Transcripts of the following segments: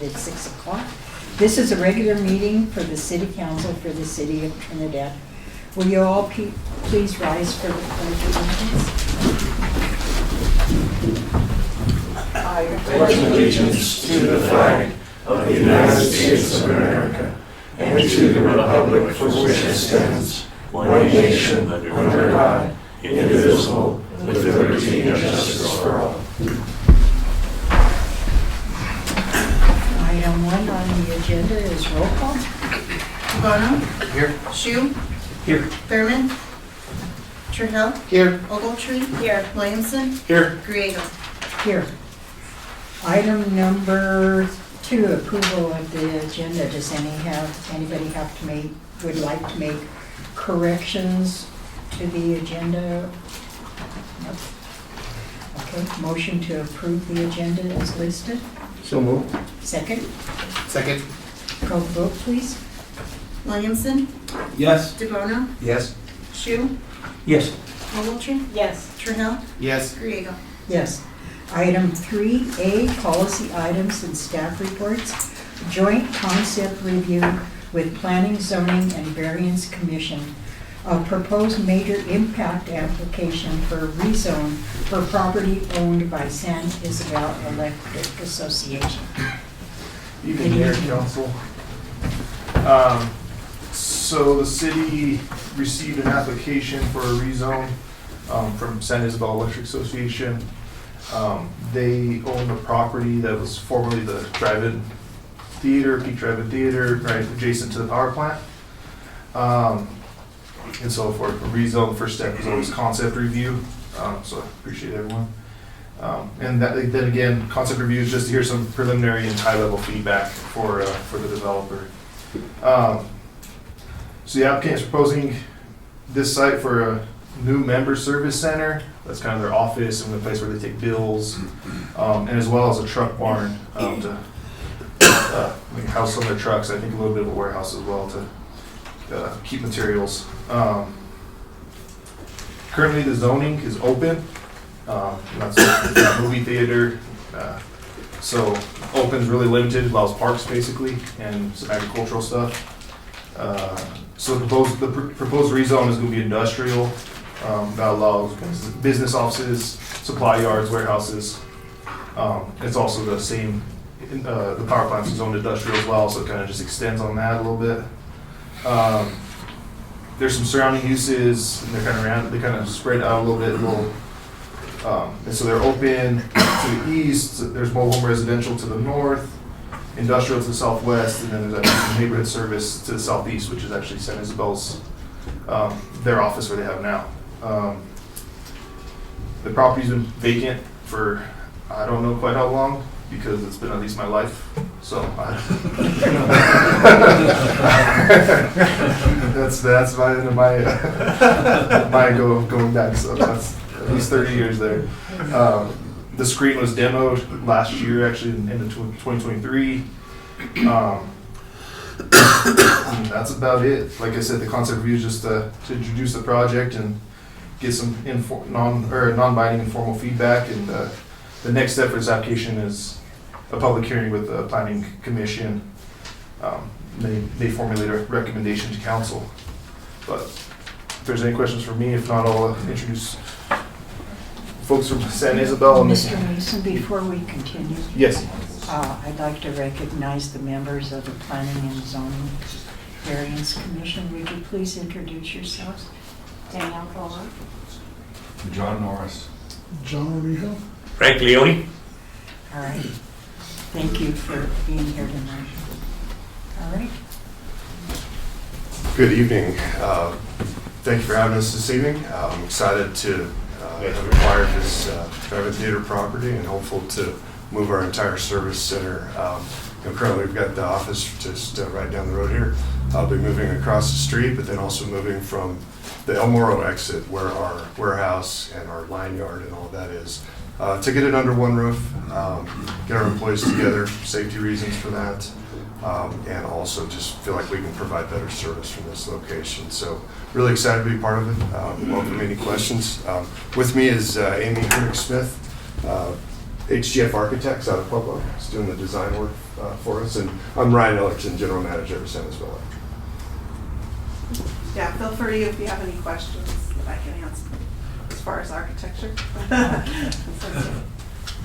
at 6 o'clock. This is a regular meeting for the City Council for the City of Trinidad. Will you all please rise for the pledge of allegiance? I pledge allegiance to the flag of the United States of America and to the republic for which it stands, one nation, under God, indivisible, with liberty and justice for all. Item 1 on the agenda is roll call. Bono? Here. Shu? Here. Thurman? Trahell? Here. Ogletree? Here. Williamson? Here. Griego? Here. Item number 2, approval of the agenda. Does anybody would like to make corrections to the agenda? Nope. Okay, motion to approve the agenda is listed. So moved. Second, Second. call the vote, please. Williamson? Yes. DeBono? Yes. Shu? Yes. Ogletree? Yes. Trahell? Yes. Griego? Yes. Item 3A, policy items and staff reports. Joint concept review with Planning, Zoning, and Variance Commission. A proposed major impact application for rezone for property owned by San Isabel Electric Association. Evening, Mayor and Council. So the city received an application for a rezone from San Isabel Electric Association. They own the property that was formerly the drive-in theater, Peak Drive-in Theater, right adjacent to the power plant. And so for rezone, first step is always concept review. So I appreciate everyone. And then again, concept review is just to hear some preliminary and high-level feedback for the developer. So the applicant is proposing this site for a new member service center. That's kind of their office and the place where they take bills, and as well as a truck barn to house some of their trucks. I think a little bit of a warehouse as well to keep materials. Currently, the zoning is open. That's a movie theater. So open is really limited, allows parks basically, and some agricultural stuff. So the proposed rezone is going to be industrial. That allows business offices, supply yards, warehouses. It's also the same, the power plant is zoned industrial as well, so it kind of just extends on that a little bit. There's some surrounding uses, and they kind of spread out a little bit. And so they're open to the east. There's mobile home residential to the north, industrial to the southwest, and then there's actually neighborhood service to the southeast, which is actually San Isabel's, their office where they have now. The property's been vacant for, I don't know quite how long, because it's been at least my life. So that's my going back. So that's at least 30 years there. The screen was demoed last year, actually in 2023. That's about it. Like I said, the concept review is just to introduce the project and get some non-binding informal feedback. And the next step for this application is a public hearing with the Planning Commission. They formulate a recommendation to council. But if there's any questions for me, if not, I'll introduce folks from San Isabel. Mr. Mason, before we continue. Yes. I'd like to recognize the members of the Planning and Zoning Variance Commission. Would you please introduce yourselves? Danielle Fuller. John Norris. John Rijo. Frank Leone. All right. Thank you for being here tonight. All right. Good evening. Thank you for having us this evening. I'm excited to have acquired this drive-in theater property and hopeful to move our entire service center. Currently, we've got the office just right down the road here. I'll be moving across the street, but then also moving from the El Moro exit, where our warehouse and our line yard and all that is, to get it under one roof, get our employees together, safety reasons for that, and also just feel like we can provide better service from this location. So really excited to be part of it. Welcome any questions. With me is Amy Herrick Smith, HGF Architects out of Pueblo. She's doing the design work for us. And I'm Ryan Ellerton, General Manager of San Isabel Electric. Yeah, feel free if you have any questions that I can answer as far as architecture.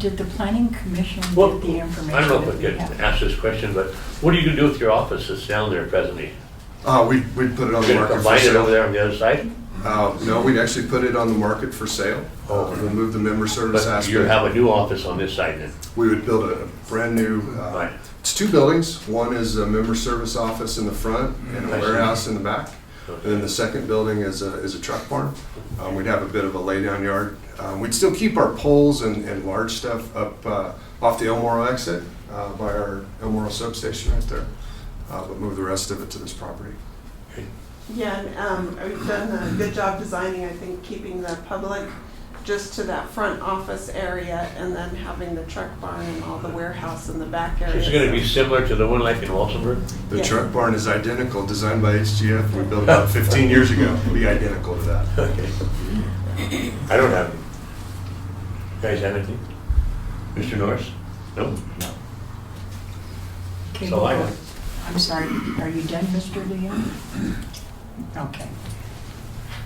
Did the planning commission Well, get the information? I don't know that if we I could have? ask this question, but what are you gonna do with your office that's down there presently? We'd put it on the You're gonna market for combine it over sale. there on the other side? No, we'd actually put it on the market for sale. We'll move the member service But aspect. you have a new office on this side then? We would build a brand new, Right. it's 2 buildings. One is a member service office in the front and a I see. warehouse in the back. Okay. And then the second building is a truck barn. We'd have a bit of a laydown yard. We'd still keep our poles and large stuff up off the El Moro exit by our El Moro substation right there, but move the rest of it to this property. Yeah, and we've done a good job designing, I think, keeping the public just to that front office area and then having the truck barn and all the warehouse in the back area. Is it gonna be similar to the one like in Walsenburg? The Yeah. truck barn is identical, designed by HGF. We built about 15 years ago. It'll be identical to that. Okay. I don't have any. You guys have anything? Mr. Norris? No? Okay, So I- I'm sorry, are you done, Mr. Leon? Okay.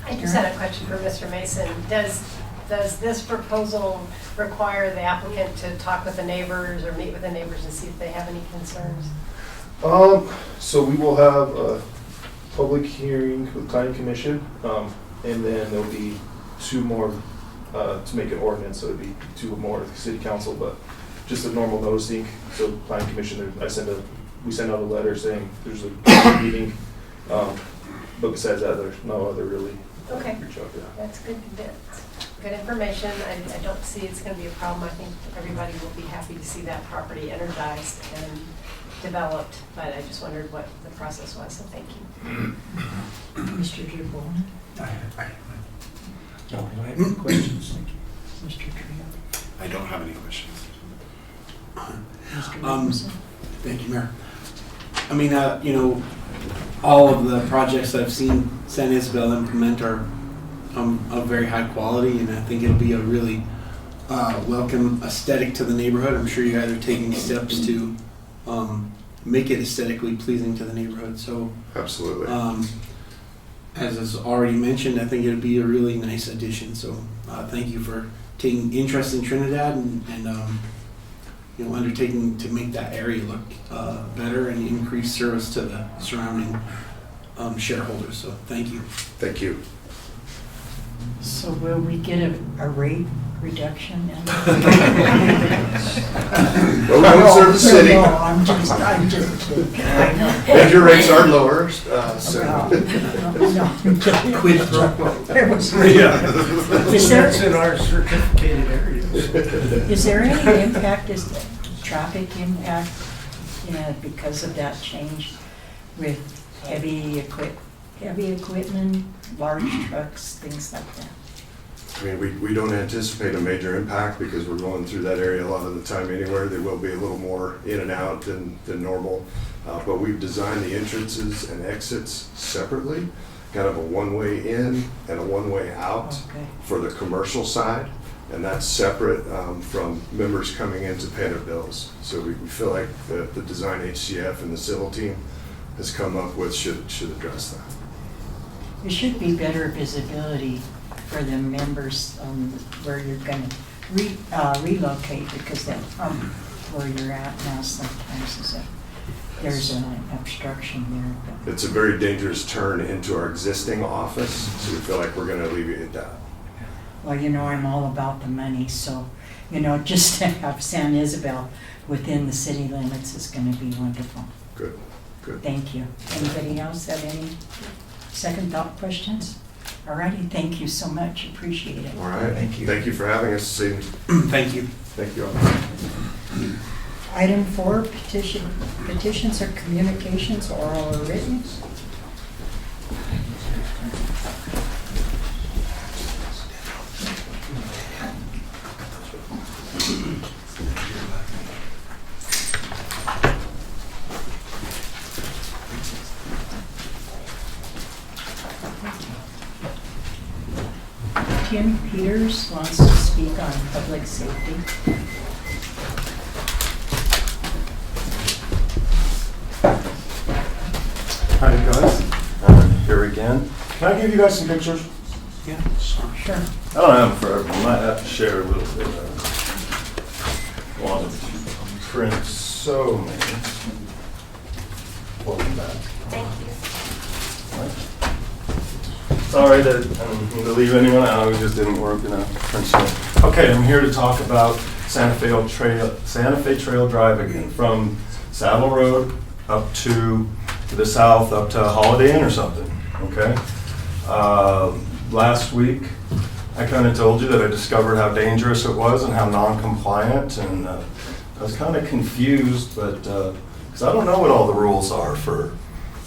I just had a question for Mr. Mason. Does this proposal require the applicant to talk with the neighbors or meet with the neighbors and see if they have any concerns? So we will have a public hearing with planning commission, and then there'll be 2 more to make an ordinance, so it'd be 2 more at the city council, but just a normal noticing. So planning commission, we send out a letter saying there's a meeting, but besides that, there's no other really. Okay. Reach out to that. That's good, that's good information. I don't see it's going to be a problem. I think everybody will be happy to see that property energized and developed, but I just wondered what the process was, so thank you. Mr. Girbone? I don't have any questions. Mr. Trio? I don't have any questions. Mr. Williamson? Thank you, Mayor. I mean, all of the projects I've seen San Isabel implement are of very high quality, and I think it'll be a really welcome aesthetic to the neighborhood. I'm sure you guys are taking steps to make it aesthetically pleasing to the neighborhood. So, Absolutely. as is already mentioned, I think it'll be a really nice addition. So, thank you for taking interest in Trinidad and undertaking to make that area look better and increase service to the surrounding shareholders. So thank you. Thank you. So will we get a rate reduction? Well, we don't serve the city. No, I'm just kidding. I know. Major rates are lower, so. No, I'm kidding. Quid pro quo. It was- Is that's in our certificated areas. Is there any impact, is the traffic impact, because of that change with heavy equipment, large trucks, things like that? I mean, we don't anticipate a major impact because we're going through that area a lot of the time anywhere. There will be a little more in and out than normal. But we've designed the entrances and exits separately, kind of a one-way in and a one-way out Okay. for the commercial side. And that's separate from members coming in to pay their bills. So we feel like the design HCF and the civil team has come up with should address that. There should be better visibility for the members where you're going to relocate, because that where you're at now sometimes there's an obstruction there. But It's a very dangerous turn into our existing office, so we feel like we're going to alleviate that. well, I'm all about the money, so just to have San Isabel within the city limits is going to be wonderful. Good. Thank you. Anybody else have any second thought questions? All righty, thank you so much, appreciate it. All right. Thank you. Thank you for having us this evening. Thank you. Thank you all. Item 4, petitions or communications, oral or written. Tim Peters wants to speak on public safety. in. Can I give you guys some pictures? Yeah. Sure. I don't have them forever. We might have to share a little bit. Want to print so many. Hold them back. Thank you. Sorry that I didn't mean to leave anyone out. It just didn't work enough. Print so many. Okay, I'm here to talk about Santa Fe Trail Drive again, from Saddle Road up to the south, up to Holiday Inn or something. Okay. Last week, I kind of told you that I discovered how dangerous it was and how non-compliant, and I was kind of confused, but because I don't know what all the rules are for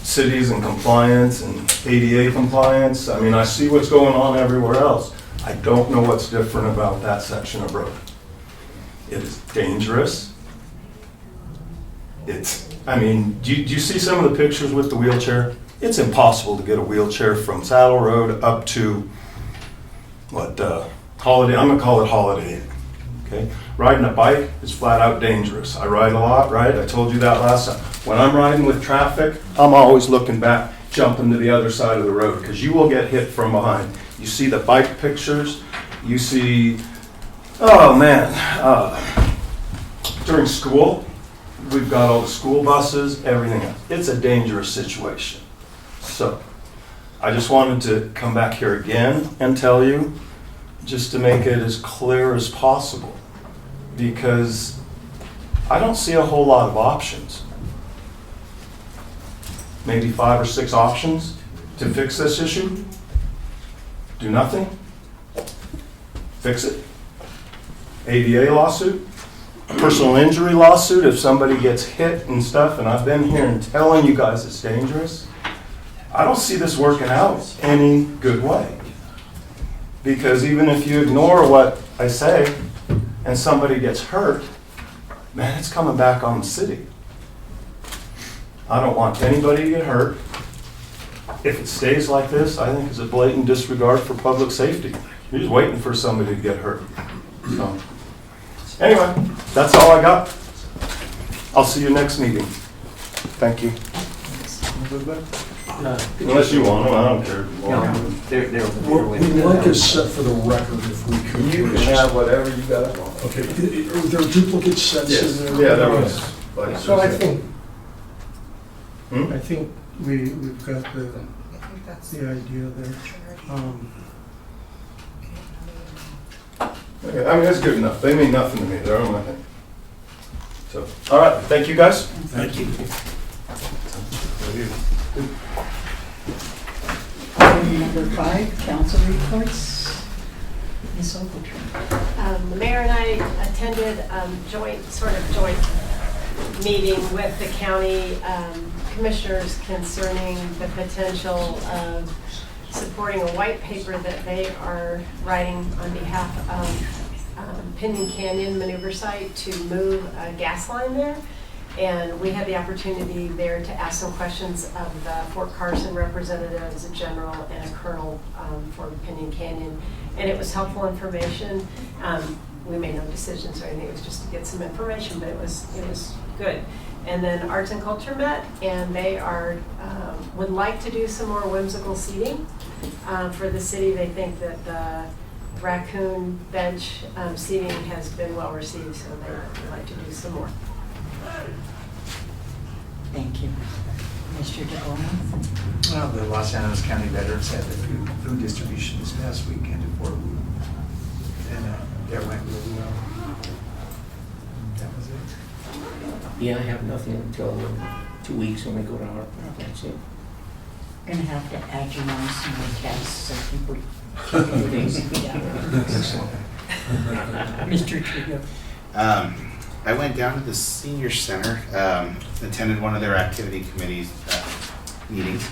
cities and compliance and ADA compliance. I mean, I see what's going on everywhere else. I don't know what's different about that section of road. It is dangerous. I mean, do you see some of the pictures with the wheelchair? It's impossible to get a wheelchair from Saddle Road up to, Holiday, I'm gonna call it Holiday Inn, okay? Riding a bike is flat out dangerous. I ride a lot, right? I told you that last time. When I'm riding with traffic, I'm always looking back, jumping to the other side of the road, because you will get hit from behind. You see the bike pictures, you see, oh man, during school, we've got all the school buses, everything else. It's a dangerous situation. So, I just wanted to come back here again and tell you, just to make it as clear as possible, because I don't see a whole lot of options. Maybe 5 or 6 options to fix this issue. Do nothing. Fix it. ADA lawsuit. A personal injury lawsuit if somebody gets hit and stuff, and I've been here and telling you guys it's dangerous. I don't see this working out any good way. Because even if you ignore what I say and somebody gets hurt, man, it's coming back on the city. I don't want anybody to get hurt. If it stays like this, I think it's a blatant disregard for public safety. You're just waiting for somebody to get hurt. So, anyway, that's all I got. I'll see you next meeting. Thank you. Unless you want them, I don't care. We'd like a set for the record if we could. You can have whatever you got. Okay, are there duplicate sets in there? Yeah, there was. So I think we've got the idea there. Okay, I mean, that's good enough. They mean nothing to me. They're on my thing. So, all right. Thank you, guys. Thank you. Item number 5, council reports. Ms. Ogletree. The mayor and I attended joint meeting with the county commissioners concerning the potential of supporting a white paper that they are writing on behalf of Pinyon Canyon Maneuver Site to move a gas line there. And we had the opportunity there to ask some questions of the Fort Carson representatives, a general and a colonel for Pinyon Canyon. And it was helpful information. We made no decisions or anything, it was just to get some information, but it was good. And then Arts and Culture met, and they would like to do some more whimsical seating for the city. They think that the raccoon bench seating has been well received, so they would like to do some more. Thank you. Mr. DeOma. Well, the Los Angeles County veterans had the food distribution this past weekend at Fort Wood, and that went really well. That was it. Yeah, I have nothing until 2 weeks when we go to our that's it. Going to have to add you on some more tests. I think we're keeping Mr. Trio. I went down to the senior center, attended one of their activity committees meetings,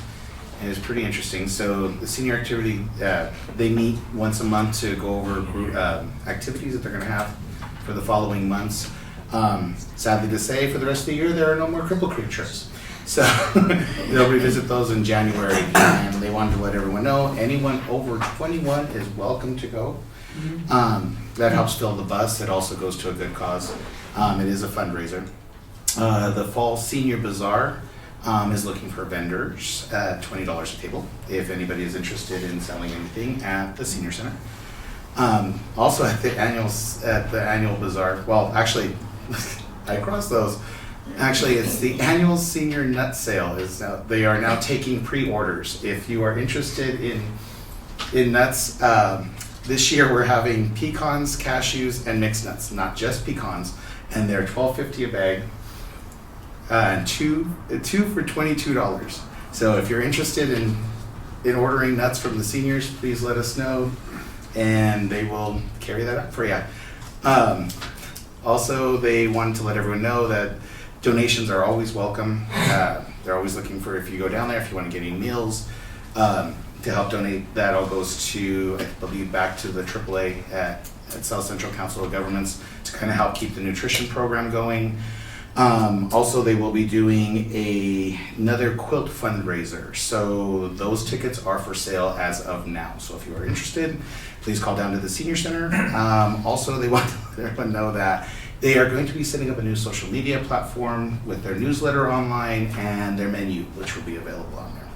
and it was pretty interesting. So the senior activity, they meet once a month to go over group, activities that they're going to have for the following months. Sadly to say, for the rest of the year, there are no more Cripple Creek trips. So they'll revisit those in January, and they wanted to let everyone know, anyone over 21 is welcome to go. That helps fill the bus. It also goes to a good cause. It is a fundraiser. The Fall Senior Bazaar is looking for vendors at $20 a table if anybody is interested in selling anything at the senior center. Also at the annual bazaar. Well, actually, I crossed those. Actually, it's the annual senior nut sale. They are now taking pre-orders. If you are interested in nuts, this year we're having pecans, cashews, and mixed nuts, not just pecans, and they're $12.50 a bag. Two for $22. So if you're interested in ordering nuts from the seniors, please let us know, and they will carry that up for you. Also, they wanted to let everyone know that donations are always welcome. They're always looking for, if you go down there, if you want to get any meals to help donate, that all goes to, I believe, back to the AAA at South Central Council of Governments to kind of help keep the nutrition program going. Also, they will be doing another quilt fundraiser. So those tickets are for sale as of now. So if you are interested, please call down to the senior center. Also, they want to let everyone know that they are going to be setting up a new social media platform with their newsletter online and their menu, which will be available on there.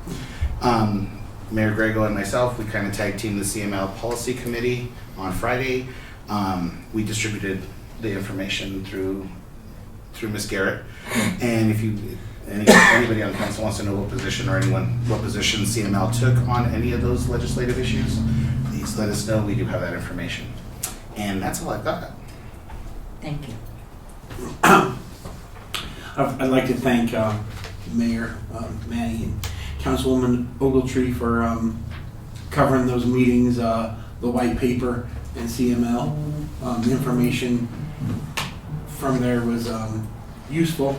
Mayor Grego and myself, we kind of tag team the CML policy committee on Friday. We distributed the information through Ms. Garrett, and if anybody on council wants to know what position CML took on any of those legislative issues, please let us know. We do have that information, and that's all I've got. Thank you. I'd like to thank Mayor Manny and Councilwoman Ogletree for covering those meetings, the white paper and CML. The information from there was useful.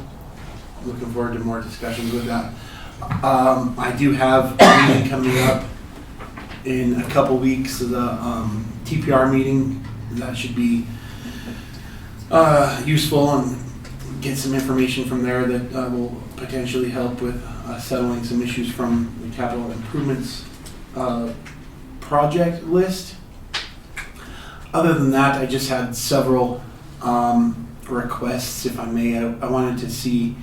Looking forward to more discussions with that. I do have a meeting coming up in a couple weeks, the TPR meeting. That should be useful and get some information from there that will potentially help with settling some issues from the capital improvements project list. Other than that, I just had several requests, if I may. I wanted to see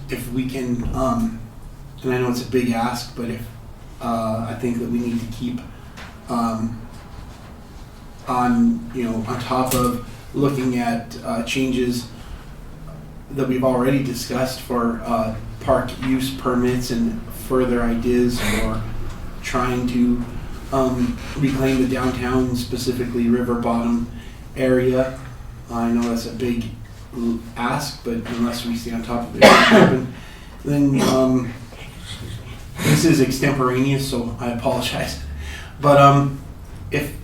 if we can, and I know it's a big ask, but if I think that we need to keep on top of looking at changes that we've already discussed for park use permits and further ideas for trying to reclaim the downtown, specifically River Bottom area. I know that's a big ask, but unless we stay on top of it, then this is extemporaneous, so I apologize. But if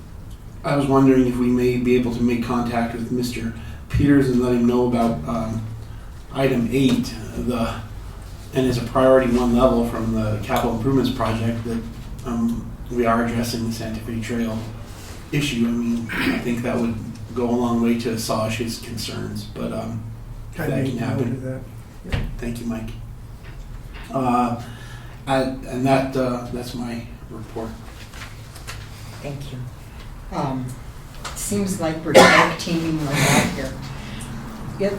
I was wondering if we may be able to make contact with Mr. Peters and let him know about item 8, and as a priority 1 level from the capital improvements project that we are addressing the Santa Fe Trail issue. I mean, I think that would go a long way to assuage his concerns, but that can happen. Thank you, Mike. And that's my report. Thank you. Seems like we're tag teaming a lot here.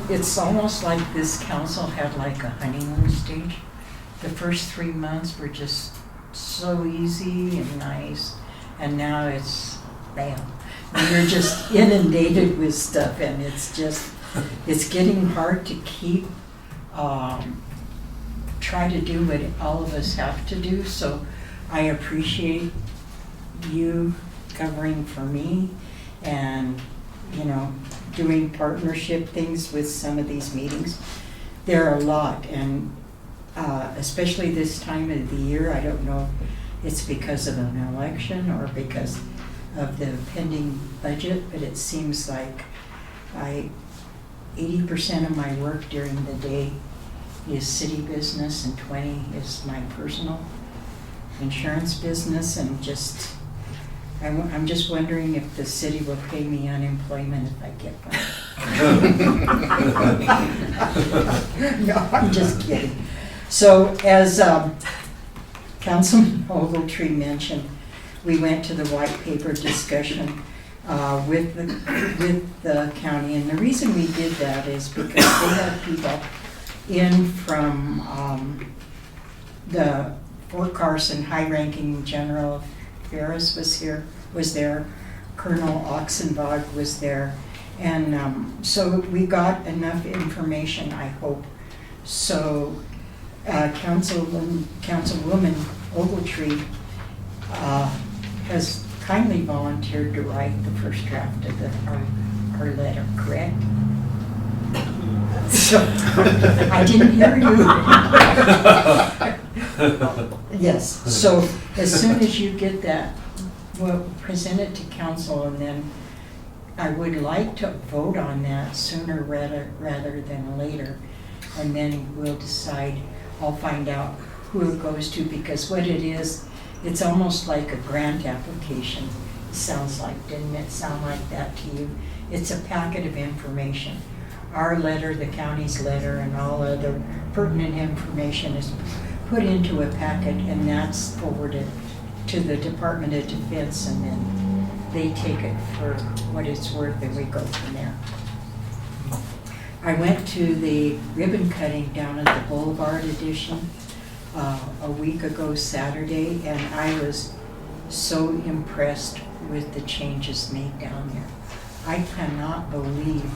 It's almost like this council had like a honeymoon stage. The first 3 months were just so easy and nice, and now it's bam. And you're just inundated with stuff, and it's getting hard to keep, try to do what all of us have to do. So I appreciate you covering for me and, doing partnership things with some of these meetings. There are a lot, and especially this time of the year, I don't know if it's because of an election or because of the pending budget, but it seems like 80% of my work during the day is city business and 20 is my personal insurance business, and I'm just wondering if the city will pay me unemployment if I get one. No, I'm just kidding. So as Councilman Ogletree mentioned, we went to the white paper discussion with the county, and the reason we did that is because they had people in from the Fort Carson high-ranking General Ferris was there, Colonel Oxenbog was there, and so we got enough information, I hope. So Councilwoman Ogletree has kindly volunteered to write the first draft of our letter, correct? So, I didn't hear you. Yes, so as soon as you get that, we'll present it to council, and then I would like to vote on that sooner rather than later. And then we'll decide, I'll find out who it goes to, because what it is, it's almost like a grant application. It sounds like, didn't it sound like that to you? It's a packet of information. Our letter, the county's letter, and all other pertinent information is put into a packet, and that's forwarded to the Department of Defense, and then they take it for what it's worth, and we go from there. I went to the ribbon cutting down at the Boulevard Edition a week ago Saturday, and I was so impressed with the changes made down there. I cannot believe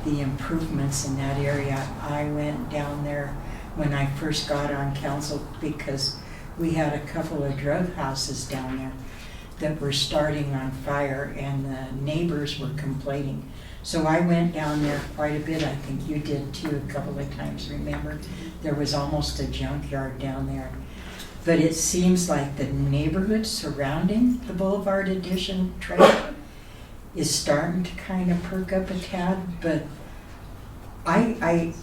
the improvements in that area. I went down there when I first got on council because we had a couple of drug houses down there that were starting on fire, and the neighbors were complaining. So I went down there quite a bit. I think you did too a couple of times, remember? There was almost a junkyard down there. But it seems like the neighborhood surrounding the Boulevard Edition trail is starting to kind of perk up a tad, but I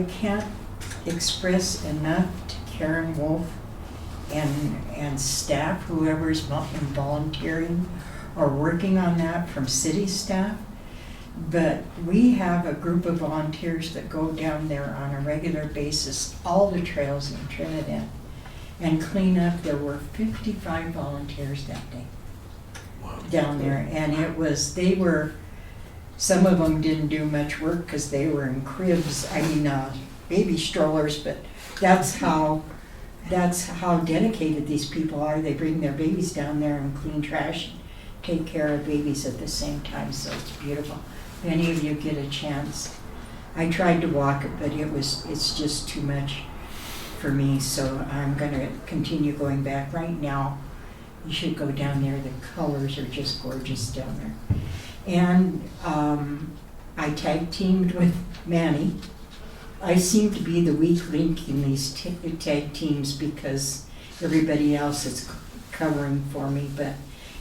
can't express enough to Karen Wolf and staff, whoever's volunteering or working on that from city staff. But we have a group of volunteers that go down there on a regular basis, all the trails in Trinidad, and clean up. There were 55 volunteers that day down there, and some of them didn't do much work because they were in cribs, baby strollers, but that's how dedicated these people are. They bring their babies down there and clean trash, take care of babies at the same time, so it's beautiful. If any of you get a chance, I tried to walk it, but it's just too much for me, so I'm gonna continue going back. Right now, you should go down there. The colors are just gorgeous down there. And I tag teamed with Manny. I seem to be the weak link in these tag teams because everybody else is covering for me, but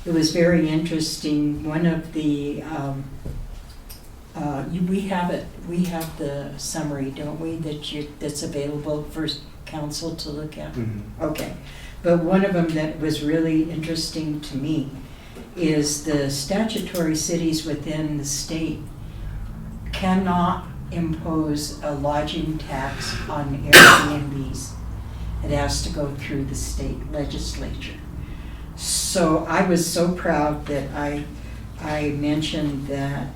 it was very interesting. One of the we have the summary, don't we, that's available for council to look at? Mm-hmm. Okay, but one of them that was really interesting to me is the statutory cities within the state cannot impose a lodging tax on Airbnbs. It has to go through the state legislature. So I was so proud that I mentioned that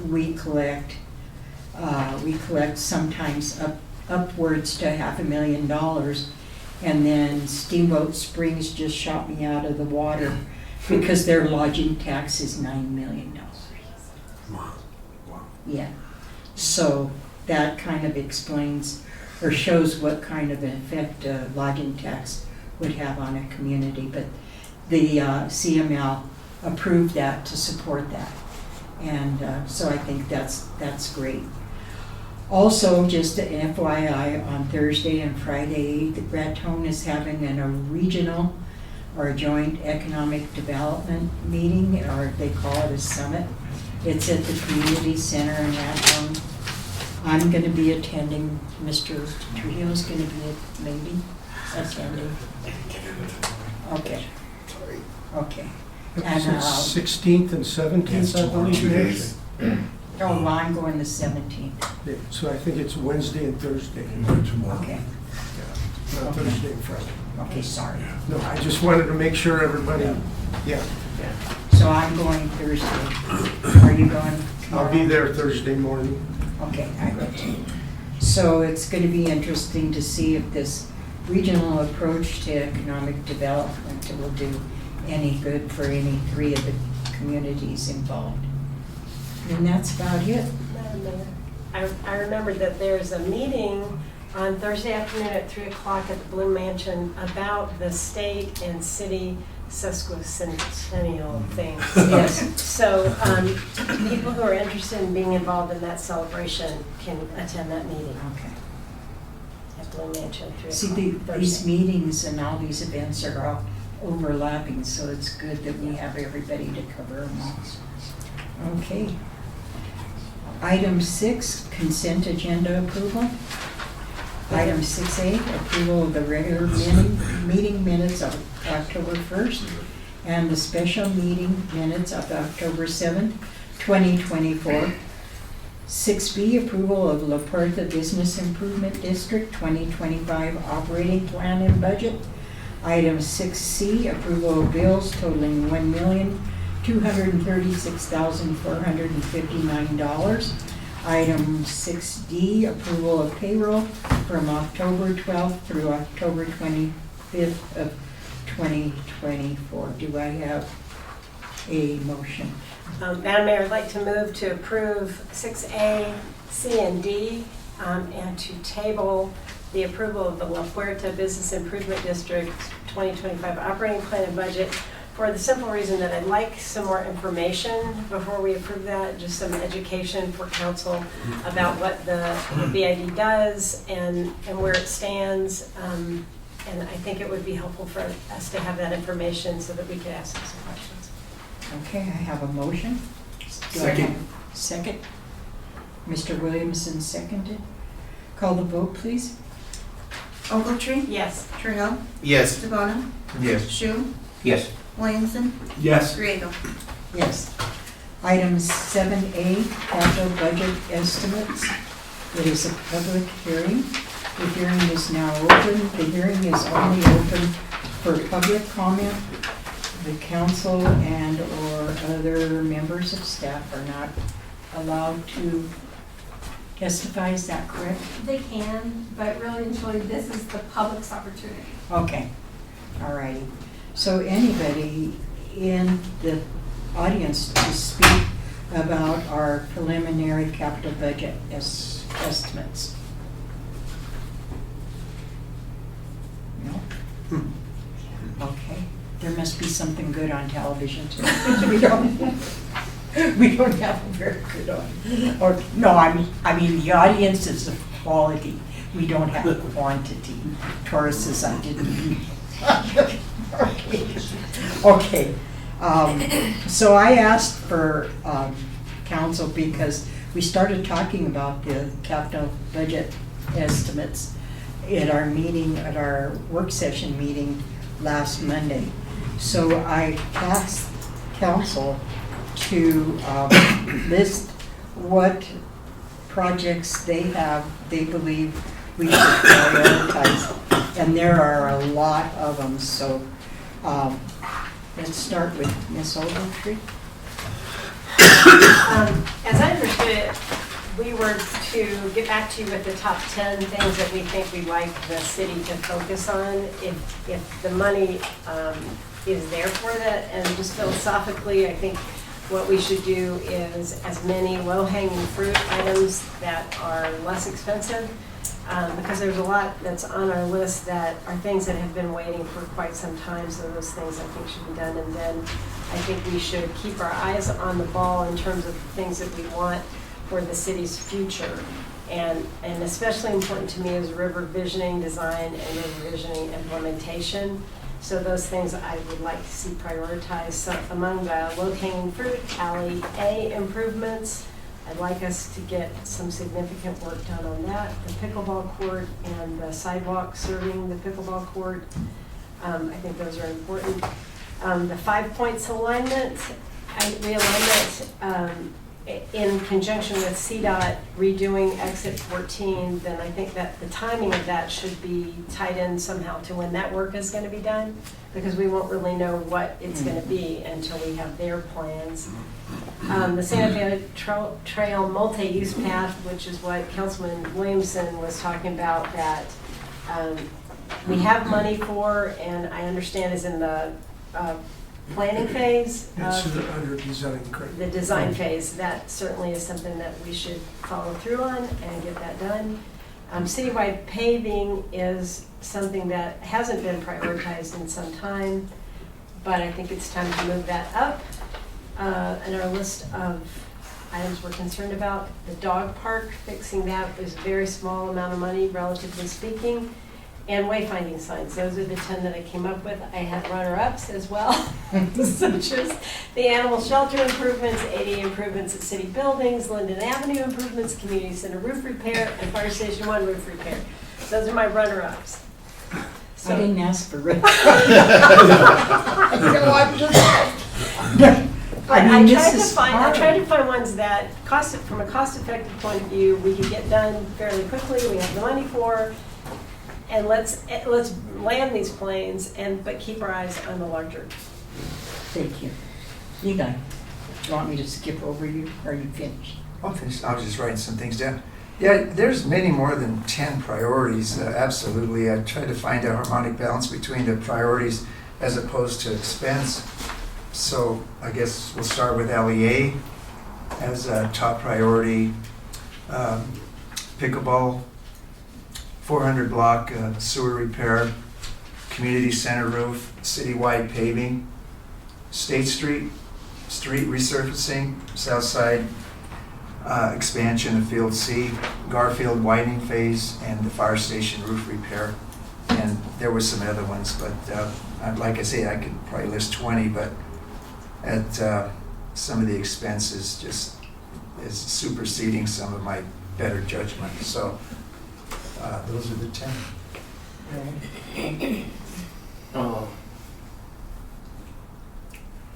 we collect sometimes upwards to $500,000, and then Steamboat Springs just shot me out of the water because their lodging tax is $9 million. Wow. Yeah. So that kind of explains or shows what kind of an effect a lodging tax would have on a community. But the CML approved that to support that. And so I think that's great. Also, just an FYI, on Thursday and Friday, the Raton is having a regional or a joint economic development meeting, or they call it a summit. It's at the community center in Raton. I'm going to be attending. Mr. Trujillo's going to be maybe attending. Okay. Okay. It's 16th and 17th, I believe. 2 days. Oh, well, I'm going the 17th. Yeah, so I think it's Wednesday and Thursday. Okay. Not Thursday and Friday. Okay, sorry. No, I just wanted to make sure everybody, yeah. So I'm going Thursday. Are you going tomorrow? I'll be there Thursday morning. Okay, I will too. So it's going to be interesting to see if this regional approach to economic development will do any good for any three of the communities involved. And that's about it. Madam Mayor, I remembered that there's a meeting on Thursday afternoon at 3 o'clock at the Blue Mansion about the state and city sesquicentennial things. Yes. So people who are interested in being involved in that celebration can attend that meeting Okay. at Blue Mansion, 3 See, o'clock these Thursday. meetings and all these events are all overlapping, so it's good that we have everybody to cover them all. Okay. Item 6, consent agenda approval. Item 6A, approval of the regular meeting minutes of October 1st and the special meeting minutes of October 7th, 2024. 6B, approval of La Puerta Business Improvement District 2025 operating plan and budget. Item 6C, approval of bills totaling $1,236,459. Item 6D, approval of payroll from October 12th through October 25th of 2024. Do I have a motion? Madam Mayor, I'd like to move to approve 6A, C, and D, and to table the approval of the La Puerta Business Improvement District 2025 operating plan and budget for the simple reason that I'd like some more information before we approve that, just some education for council about what the BID does and where it stands. And I think it would be helpful for us to have that information so that we could ask them some questions. Okay, I have a motion. Do I Second. have a second. Mr. Williamson seconded. Call the vote, please. Ogletree? Yes. Trudeau? Yes. DeBona? Yes. Shu? Yes. Williamson? Yes. Griego? Yes. Item 7A, capital budget estimates. It is a public hearing. The hearing is now open. The hearing is only open for public comment. The council and or other members of staff are not allowed to testify. Is that correct? They can, but really and truly, this is the public's opportunity. Okay. All righty. So anybody in the audience to speak about our preliminary capital budget estimates? No? Okay. There must be something good on television too. We don't have a very good on. Or no, I mean the audience is of quality. We don't have quantity. Tauruses, I didn't mean. Okay. So I asked for council because we started talking about the capital budget estimates at our meeting, at our work session meeting last Monday. So I asked council to list what projects they believe we should prioritize. And there are a lot of them, so let's start with Ms. Ogletree. As I understood it, we were to get back to you with the top 10 things that we think we'd like the city to focus on. If the money is there for that, and just philosophically, I think what we should do is as many low-hanging fruit items that are less expensive, because there's a lot that's on our list that are things that have been waiting for quite some time, so those things I think should be done. And then I think we should keep our eyes on the ball in terms of things that we want for the city's future. And especially important to me is river visioning design and river visioning implementation. So those things I would like to see prioritized. So among the low-hanging fruit, alley A improvements, I'd like us to get some significant work done on that. The pickleball court and the sidewalk serving the pickleball court, I think those are important. The 5 points alignment, realignment, in conjunction with CDOT redoing exit 14, then I think that the timing of that should be tied in somehow to when that work is going to be done, because we won't really know what it's going to be until we have their plans. The Santa Fe Trail multi-use path, which is what Councilman Williamson was talking about, that we have money for, and I understand is in the planning phase It's of under design, correct? the design phase. That certainly is something that we should follow through on and get that done. Citywide paving is something that hasn't been prioritized in some time, but I think it's time to move that up. And our list of items we're concerned about, the dog park, fixing that is a very small amount of money, relatively speaking, and wayfinding signs. Those are the 10 that I came up with. I had runner-ups as well, such as the animal shelter improvements, ADA improvements at city buildings, Linden Avenue improvements, community center roof repair, and Fire Station 1 roof repair. Those are my runner-ups. I didn't ask for it. I this tried to is find, hard. I tried to find ones that from a cost-effective point of view, we could get done fairly quickly, we have the money for, and let's land these planes but keep our eyes on the larger. Thank you. You guys, do you want me to skip over you, or are you finished? I'm finished. I was just writing some things down. Yeah, there's many more than 10 priorities, absolutely. I tried to find a harmonic balance between the priorities as opposed to expense. So I guess we'll start with LEA as a top priority. Pickleball, 400 block sewer repair, community center roof, citywide paving, State Street resurfacing, south side expansion of Field C, Garfield widening phase, and the fire station roof repair. And there were some other ones, but like I say, I could probably list 20, but at some of the expenses just is superseding some of my better judgment. So those are the 10.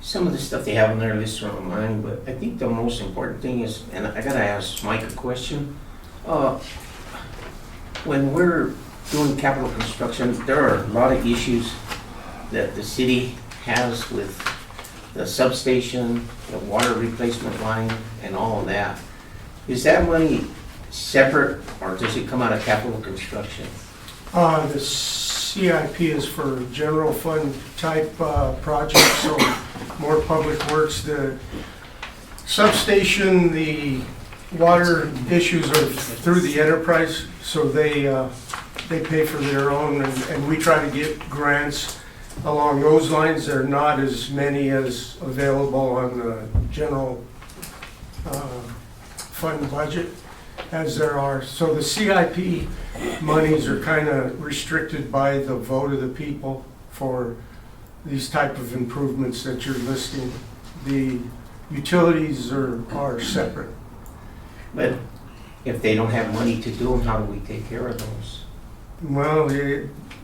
Some of the stuff they have on their list are on mine, but I think the most important thing is, and I gotta ask Mike a question. When we're doing capital construction, there are a lot of issues that the city has with the substation, the water replacement line, and all of that. Is that money separate, or does it come out of capital construction? The CIP is for general fund type projects, so more public works. The substation, the water issues are through the enterprise, so they pay for their own, and we try to get grants along those lines. There are not as many as available on the general fund budget as there are. So the CIP monies are kind of restricted by the vote of the people for these type of improvements that you're listing. The utilities are separate. But if they don't have money to do them, how do we take care of those? Well,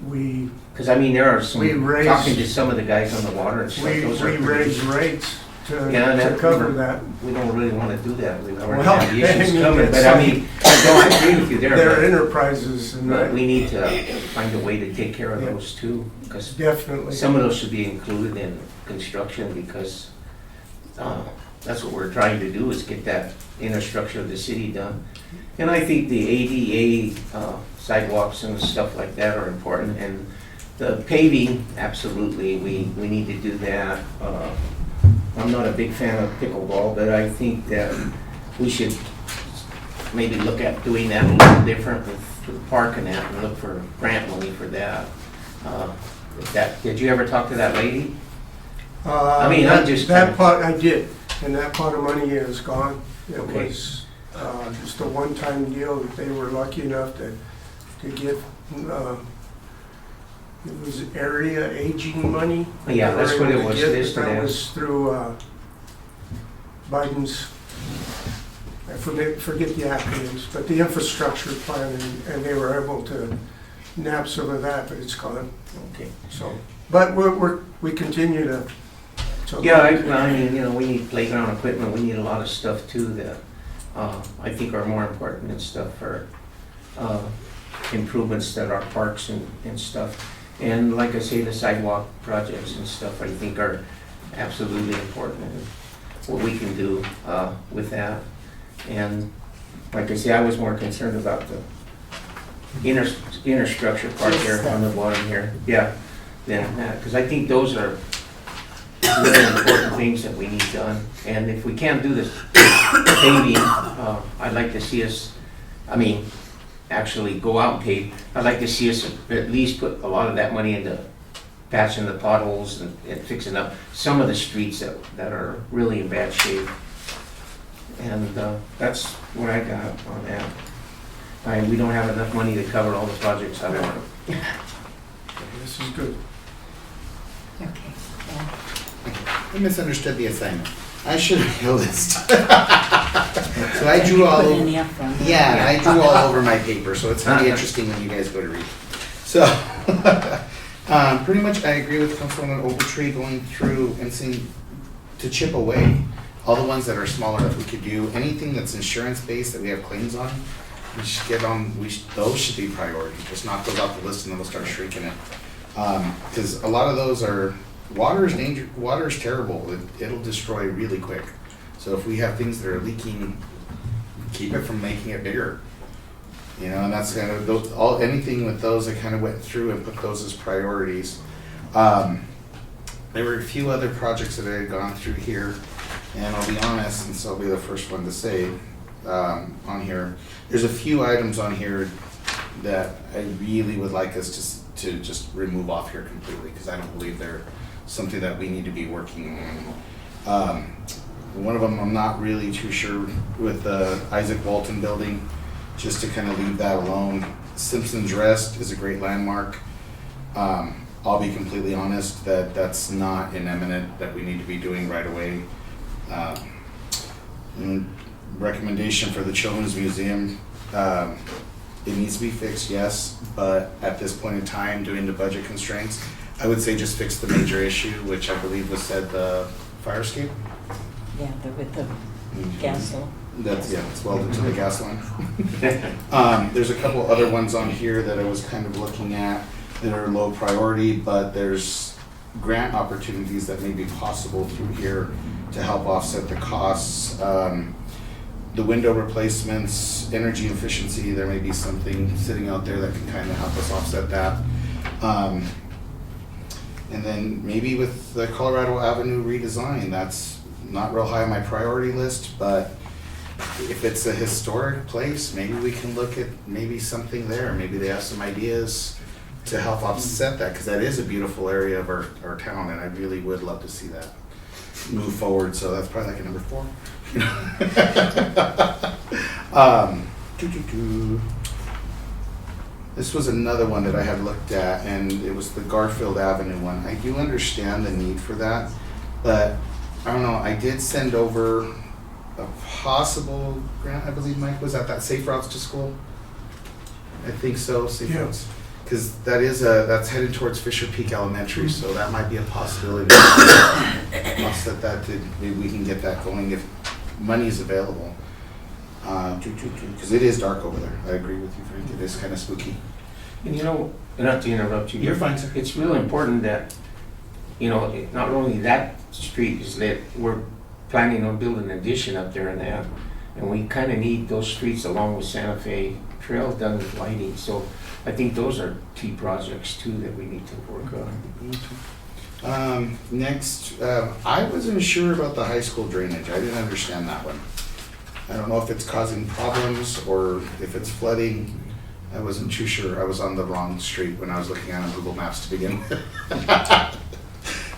we Because I mean, there are some, We raise- talking to some of the guys on the water and stuff, those are we pretty- raise rates Yeah, to cover that. We don't really want to do that. We already Well, have the issues I mean, coming, but it's I mean, I agree with you there. They're but- enterprises, and But we need to find a way to take care of Yeah. those too, because definitely. some of those should be included in construction, because that's what we're trying to do, is get that infrastructure of the city done. And I think the ADA sidewalks and stuff like that are important, and the paving, absolutely, we need to do that. I'm not a big fan of pickleball, but I think that we should maybe look at doing that a little different with the park and that, and look for grant money for that. Did you ever talk to that lady? I mean, I'm just That kinda- part, I did, and that pot of money is gone. It Okay. was just a one-time deal that they were lucky enough to get. It was area aging money. Yeah, They were that's what able it to was get, but listed that as. was through Biden's, I forget the acronyms, but the infrastructure plan, and they were able to nab some of that, but it's gone. Okay. So, but we continue to. Yeah, I mean, you know, we need playground equipment, we need a lot of stuff too that I think are more important than stuff for improvements that are parks and stuff. And like I say, the sidewalk projects and stuff I think are absolutely important, and what we can do with that. And like I say, I was more concerned about the infrastructure part here on the bottom here, yeah, then, because I think those are really important things that we need done. And if we can't do this paving, I'd like to see us, actually go out and pave. I'd like to see us at least put a lot of that money into patching the potholes and fixing up some of the streets that are really in bad shape. And that's what I got on that. We don't have enough money to cover all the projects I want. This is good. Okay. Yeah. I misunderstood the assignment. I should have noticed. So I drew all Put over. in the upfront. Yeah, I drew all over my paper, so it's gonna be interesting when you guys go to read. So, pretty much I agree with Councilwoman Ogletree going through and seeing to chip away all the ones that are smaller that we could do. Anything that's insurance-based that we have claims on, we should get on, those should be priority. Just knock those off the list and then we'll start shrinking it. Because a lot of those are, water is terrible. It'll destroy really quick. So if we have things that are leaking, keep it from making it bigger. You know, and that's kind of those, anything with those, I kind of went through and put those as priorities. There were a few other projects that I had gone through here, and I'll be honest, and so I'll be the first one to say on here, there's a few items on here that I really would like us to just remove off here completely, because I don't believe they're something that we need to be working on. One of them I'm not really too sure with the Isaac Walton building, just to kind of leave that alone. Simpson's Rest is a great landmark. I'll be completely honest that that's not an eminent that we need to be doing right away. Recommendation for the Children's Museum, it needs to be fixed, yes, but at this point in time, due to budget constraints, I would say just fix the major issue, which I believe was said the fire escape. Yeah, with the gas line. It's welded to the gas line. There's a couple other ones on here that I was kind of looking at that are low priority, but there's grant opportunities that may be possible through here to help offset the costs. The window replacements, energy efficiency, there may be something sitting out there that can kind of help us offset that. And then maybe with the Colorado Avenue redesign, that's not real high on my priority list, but if it's a historic place, maybe we can look at maybe something there. Maybe they have some ideas to help offset that, because that is a beautiful area of our town, and I really would love to see that move forward. So that's probably like a number 4. This was another one that I had looked at, and it was the Garfield Avenue one. I do understand the need for that, but I don't know, I did send over a possible grant, I believe, Mike, was that Safe Routes to School? I think so, Safe Routes. Because that's headed towards Fisher Peak Elementary, so that might be a possibility. Offset that, maybe we can get that going if money is available. Because it is dark over there. I agree with you, Frank. It is kind of spooky. And not to interrupt you. You're fine, sir. It's real important that, not only that street is lit, we're planning on building an addition up there in that. And we kind of need those streets along with Santa Fe Trail done with lighting. So I think those are key projects too that we need to work on. Next, I wasn't sure about the high school drainage. I didn't understand that one. I don't know if it's causing problems or if it's flooding. I wasn't too sure. I was on the wrong street when I was looking at it on Google Maps to begin with.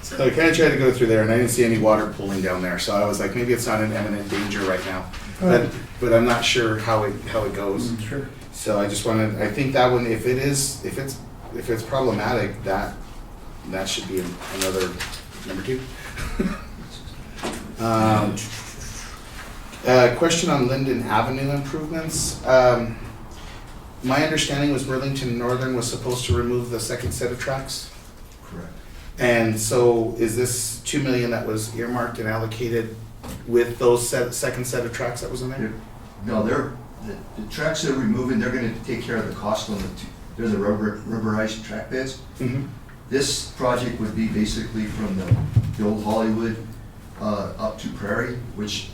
So I kind of tried to go through there, and I didn't see any water pooling down there. So I was like, maybe it's not an imminent danger right now, but I'm not sure how it goes. Sure. So I just wanted. I think that one, if it's problematic, that should be another number 2. Question on Linden Avenue improvements. My understanding was Burlington Northern was supposed to remove the second set of tracks. Correct. And so is this $2 million that was earmarked and allocated with those second set of tracks that was in there? No, the tracks they're removing, they're gonna take care of the cost on they're the rubberized track beds. Mm-hmm. This project would be basically from the old Hollywood up to Prairie, which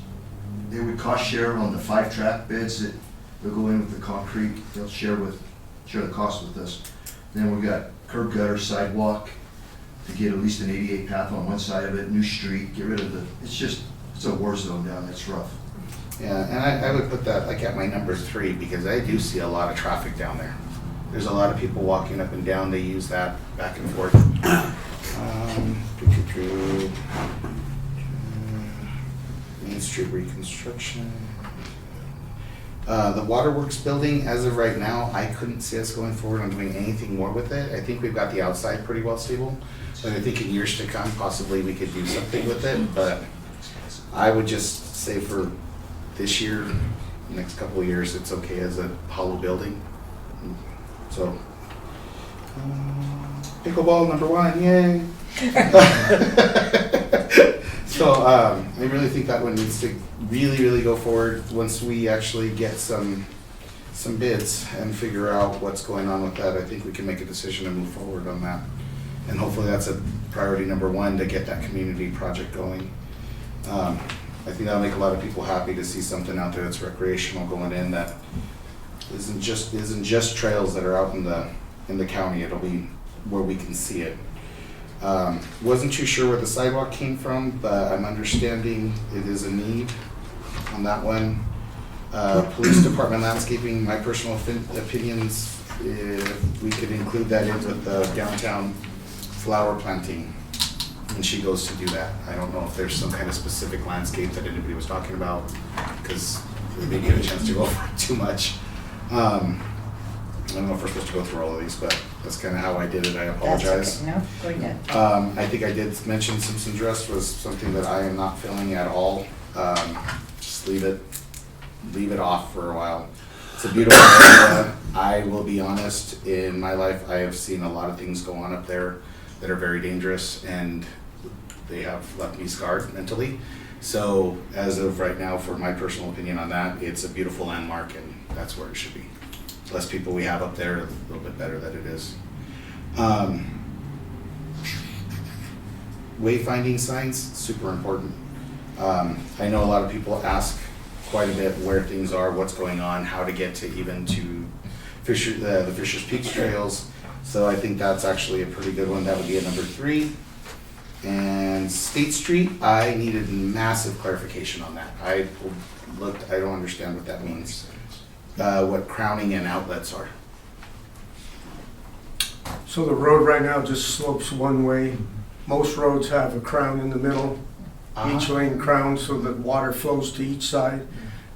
they would cost share on the 5 track beds that they'll go in with the concrete. They'll share with share the cost with us. Then we've got curb gutter sidewalk to get at least an ADA path on one side of it, new street, get rid of it's a war zone down there, it's rough. Yeah, and I would put that like at my number 3 because I do see a lot of traffic down there. There's a lot of people walking up and down. They use that back and forth. Main Street reconstruction. The Waterworks building, as of right now, I couldn't see us going forward on doing anything more with it. I think we've got the outside pretty well stable. But I think in years to come, possibly we could do something with it. But I would just say for this year, next couple of years, it's okay as a hollow building. So, pickleball number 1, yay! So I really think that one needs to really go forward once we actually get some bids and figure out what's going on with that. I think we can make a decision and move forward on that. And hopefully that's a priority number 1 to get that community project going. I think that'll make a lot of people happy to see something out there that's recreational going in that isn't just trails that are out in the county. It'll be where we can see it. Wasn't too sure where the sidewalk came from, but I'm understanding it is a need on that one. Police department landscaping, my personal opinions, if we could include that in with the downtown flower planting when she goes to do that. I don't know if there's some kind of specific landscape that anybody was talking about, because we didn't get a chance to go over it too much. I don't know if we're supposed to go through all of these, but that's kind of how I did it. I apologize. That's okay. No, go ahead. I think I did mention Simpson's Rest was something that I am not feeling at all. Just leave it off for a while. It's a beautiful area. I will be honest, in my life, I have seen a lot of things go on up there that are very dangerous, and they have left me scarred mentally. So as of right now, for my personal opinion on that, it's a beautiful landmark, and that's where it should be. Less people we have up there, a little bit better that it is. Wayfinding signs, super important. I know a lot of people ask quite a bit where things are, what's going on, how to get to even to the Fisher's Peaks trails. So I think that's actually a pretty good one. That would be a number 3. And State Street, I needed massive clarification on that. I don't understand what that means. What crowning and outlets are. So the road right now just slopes one way. Most roads have a crown in the middle, each lane crown, so that water flows to each side.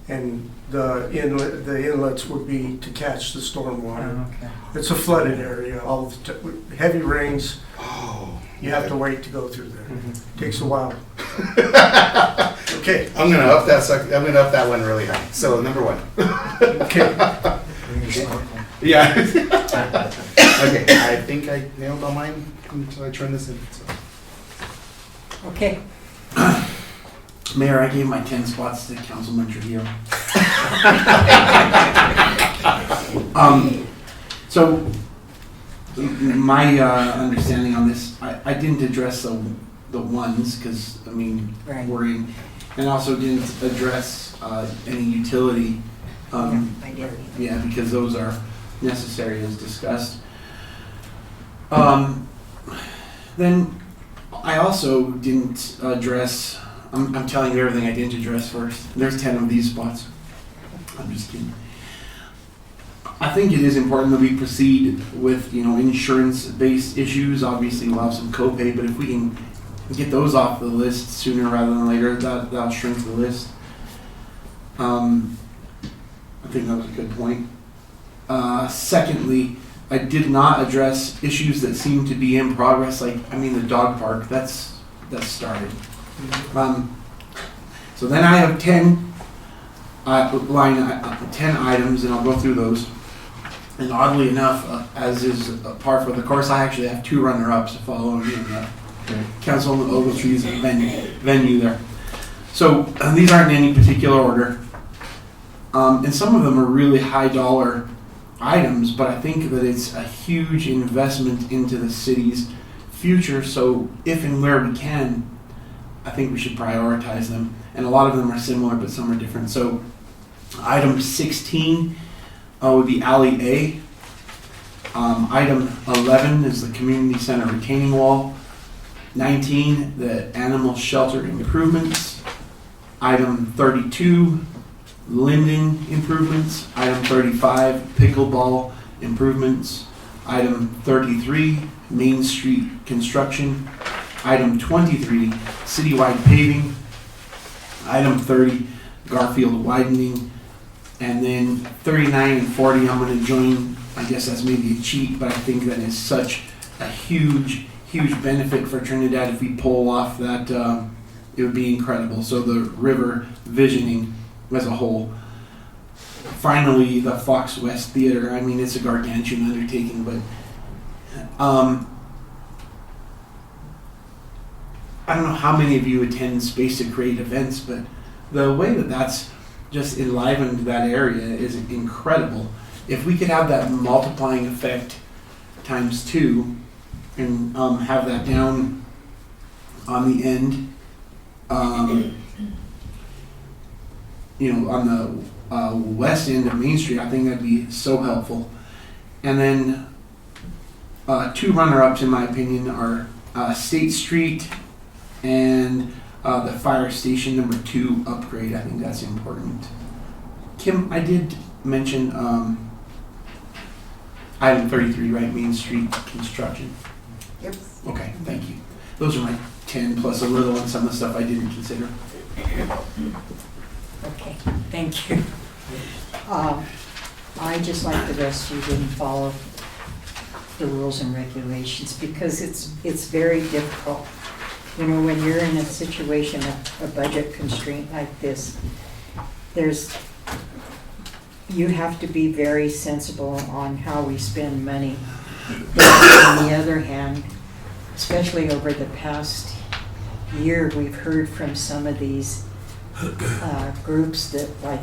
And the inlets would be to catch the storm water. Okay. It's a flooded area. All the heavy rains, you have to wait to go through there. Takes a while. Okay. I'm gonna up that one really high. So number 1. Okay. Yeah. Okay. I think I nailed all mine until I turn this in. So. Okay. Mayor, I gave my 10 spots to Councilman Trujillo. So my understanding on this, I didn't address the ones because Right. worrying, and also didn't address any utility. I didn't. Yeah, because those are necessary as discussed. Then I also didn't address. I'm telling you everything I didn't address first. There's 10 of these spots. I'm just kidding. I think it is important that we proceed with, insurance-based issues. Obviously, we'll have some copay, but if we can get those off the list sooner rather than later, that'll shrink the list. I think that was a good point. Secondly, I did not address issues that seem to be in progress, the dog park. That's started. So then I have 10 items, and I'll go through those. And oddly enough, as is par for the course, I actually have 2 runner-ups following in Councilman Ogletree's venue there. So these aren't in any particular order. And some of them are really high-dollar items, but I think that it's a huge investment into the city's future. So if and where we can, I think we should prioritize them. And a lot of them are similar, but some are different. So item 16 would be Alley A. Item 11 is the community center retaining wall. 19, the animal shelter improvements. Item 32, Linden improvements. Item 35, pickleball improvements. Item 33, Main Street construction. Item 23, citywide paving. Item 30, Garfield widening. And then 39 and 40, I'm going to join. I guess that's maybe a cheat, but I think that is such a huge benefit for Trinidad if we pull off that. It would be incredible. So the river visioning as a whole. Finally, the Fox West Theater. I mean, it's a gargantuan undertaking, but I don't know how many of you attend Space to Create events, but the way that that's just enlivened that area is incredible. If we could have that multiplying effect times 2 and have that down on the end, on the west end of Main Street, I think that'd be so helpful. And then 2 runner-ups, in my opinion, are State Street and the fire station number 2 upgrade. I think that's important. Kim, I did mention item 33, right? Main Street construction. Yep. Okay, thank you. Those are my 10 plus a little on some of the stuff I didn't consider. Okay, thank you. I just like the rest of you didn't follow the rules and regulations because it's very difficult. You know, when you're in a situation of a budget constraint like this, you have to be very sensible on how we spend money. But on the other hand, especially over the past year, we've heard from some of these groups that like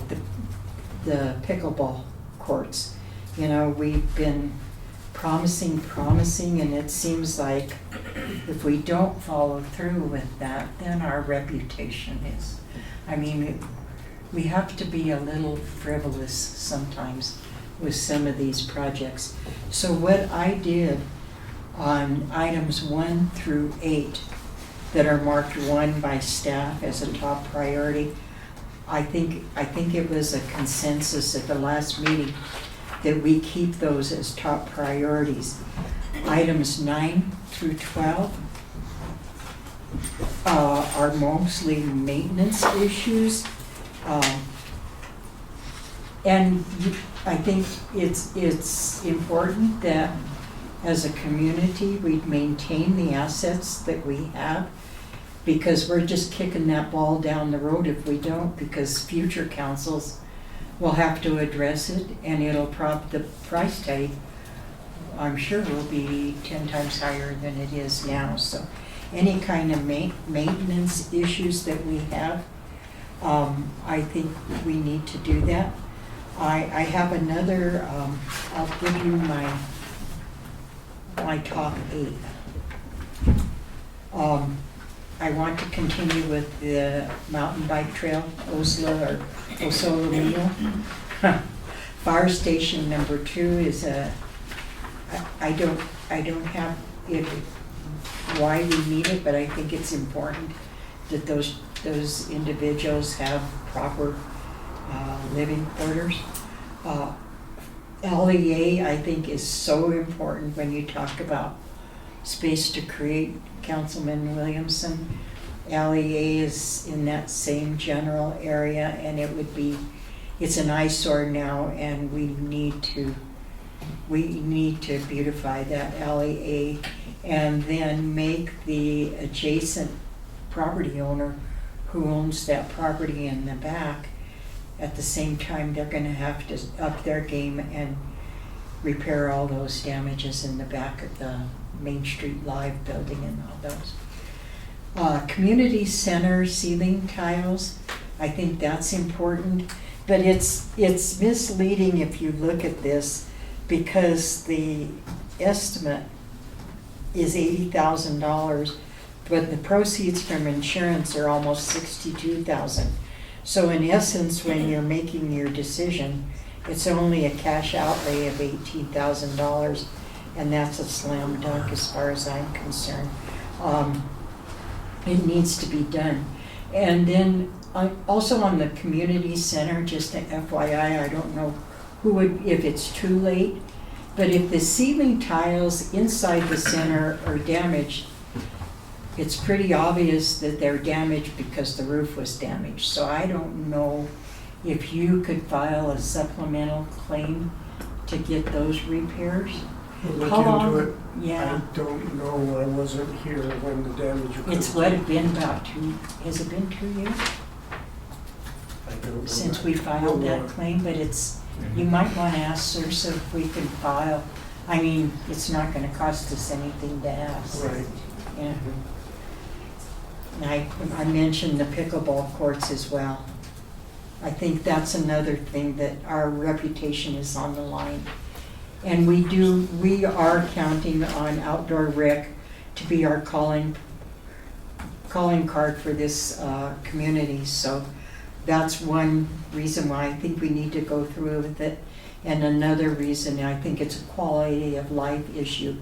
the pickleball courts. You know, we've been promising, and it seems like if we don't follow through with that, then our reputation is, I mean, we have to be a little frivolous sometimes with some of these projects. So what I did on items 1 through 8 that are marked 1 by staff as a top priority, I think it was a consensus at the last meeting that we keep those as top priorities. Items 9 through 12 are mostly maintenance issues. And I think it's important that as a community we maintain the assets that we have, because we're just kicking that ball down the road if we don't, because future councils will have to address it, and the price tag, I'm sure, will be 10 times higher than it is now. So any kind of maintenance issues that we have, I think we need to do that. I have another, I'll give you my top 8. I want to continue with the mountain bike trail, Oslo Mio. Fire station number 2 is I don't have it why we need it, but I think it's important that those individuals have proper living quarters. LEA, I think, is so important when you talk about space to create. Councilman Williamson, LEA is in that same general area, and it's an eyesore now, and we need to beautify that LEA, and then make the adjacent property owner who owns that property in the back, at the same time, they're going to have to up their game and repair all those damages in the back of the Main Street Live building and all those. Community center ceiling tiles, I think that's important, but it's misleading if you look at this, because the estimate is $80,000, but the proceeds from insurance are almost $62,000. So in essence, when you're making your decision, it's only a cash outlay of $18,000, and that's a slam dunk as far as I'm concerned. It needs to be done. And then also on the community center, just a FYI, I don't know who would, if it's too late, but if the ceiling tiles inside the center are damaged, it's pretty obvious that they're damaged because the roof was damaged. So I don't know if you could file a supplemental claim to get those repairs. We'll How look long? into it. Yeah. I don't know, I wasn't here when the damage occurred. It's what, been about has it been 2 years I don't know since that. we filed that We'll, claim? But it's, you might want to ask Sursa if we can file. I mean, it's not going to cost us anything to ask. Right. Yeah. And I mentioned the pickleball courts as well. I think that's another thing that our reputation is on the line. And we are counting on Outdoor Rec to be our calling card for this community. So that's one reason why I think we need to go through with it. And another reason, I think it's a quality of life issue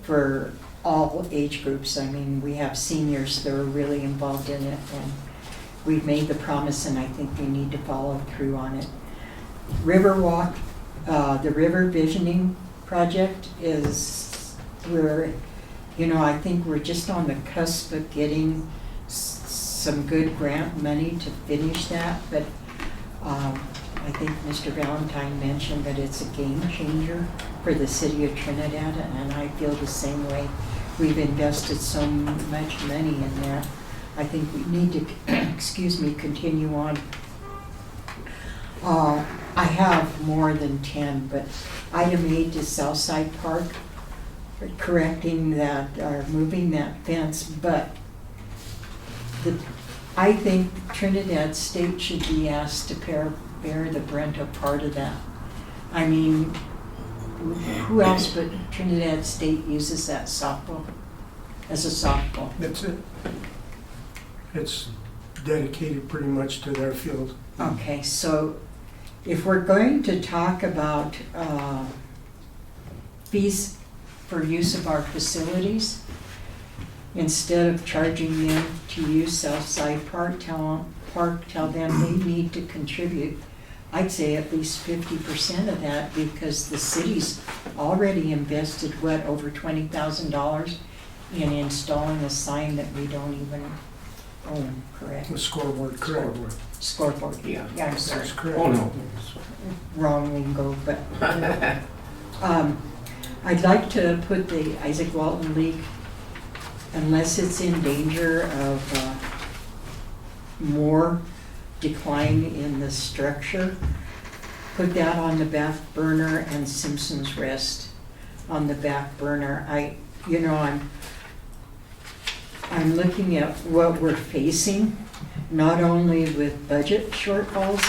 for all age groups. I mean, we have seniors that are really involved in it, and we've made the promise, and I think we need to follow through on it. Riverwalk, the river visioning project is, I think we're just on the cusp of getting some good grant money to finish that, but I think Mr. Valentine mentioned that it's a game changer for the city of Trinidad, and I feel the same way. We've invested so much money in that. I think we need to, continue on. I have more than 10, but item 8 is Southside Park, correcting that, or moving that fence, but I think Trinidad State should be asked to bear the brunt of part of that. I mean, who else but Trinidad State uses that softball, as a softball? That's it. It's dedicated pretty much to their field. Okay, so if we're going to talk about fees for use of our facilities, instead of charging them to use Southside Park, tell them they need to contribute, I'd say at least 50% of that, because the city's already invested, over $20,000 in installing a sign that we don't even own, correct? The scoreboard, correct. Scoreboard, yeah, I'm sorry. That's correct. Oh, no. Wrong lingo, but I'd like to put the Isaac Walton League, unless it's in danger of more decline in the structure, put that on the back burner, and Simpson's Rest on the back burner. I'm looking at what we're facing, not only with budget shortfalls.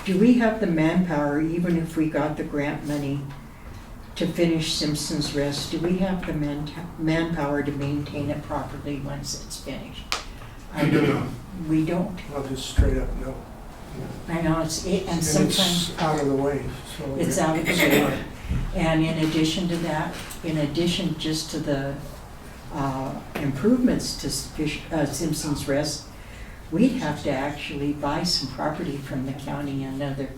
Do we have the manpower, even if we got the grant money to finish Simpson's Rest, do we have the manpower to maintain it properly once it's finished? We don't. I'll just straight up no. I know, and sometimes it's out of the way, so. it's out of the way. And in addition to that, just to the improvements to Simpson's Rest, we'd have to actually buy some property from the county and other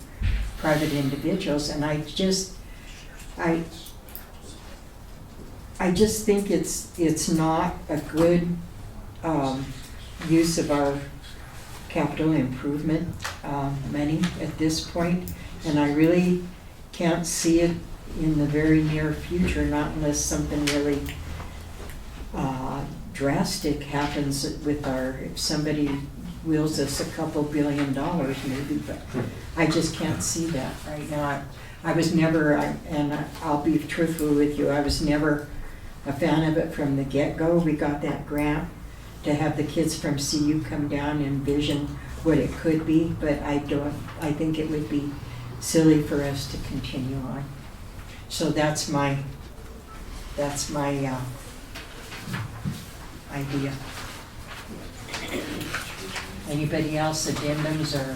private individuals, and I just think it's not a good use of our capital improvement money at this point, and I really can't see it in the very near future, not unless something really drastic happens with if somebody wheels us a couple $2 billion maybe, but I just can't see that right now. I was never, and I'll be truthful with you, I was never a fan of it from the get-go. We got that grant to have the kids from CU come down and envision what it could be, but I think it would be silly for us to continue on. So that's my idea. Anybody else, addendums or?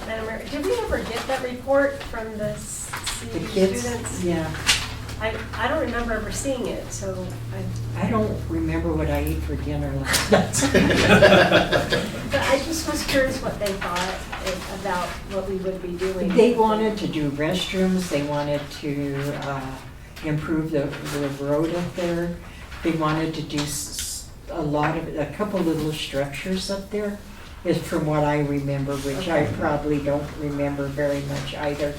Madam Mayor, did we ever get that report from the The senior kids, students. yeah. I don't remember ever seeing it, so I don't remember what I ate for dinner last night. but I just was curious what they thought about what we would be doing. They wanted to do restrooms, they wanted to improve the road up there. They wanted to do a couple little structures up there, is from what I remember, which I probably don't remember very much either.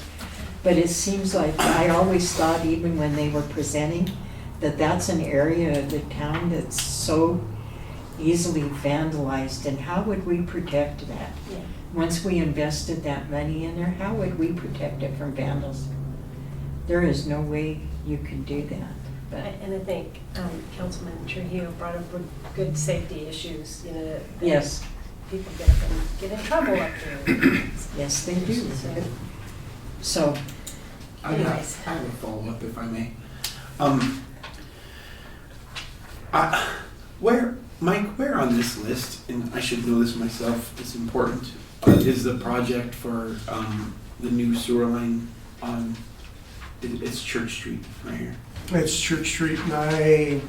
But it seems like, I always thought, even when they were presenting, that that's an area of the town that's so easily vandalized, and how would we protect that? Yeah. Once we invested that money in there, how would we protect it from vandals? There is no way you can do that. But And I think Councilman Trujillo brought up good safety issues, you know, that yes, people get up and get in trouble up there. yes, they do. So, Anyways. I have a follow-up if I may. Where on this list, and I should know this myself, it's important, is the project for the new sewer line on, it's Church Street right here. It's Church Street, and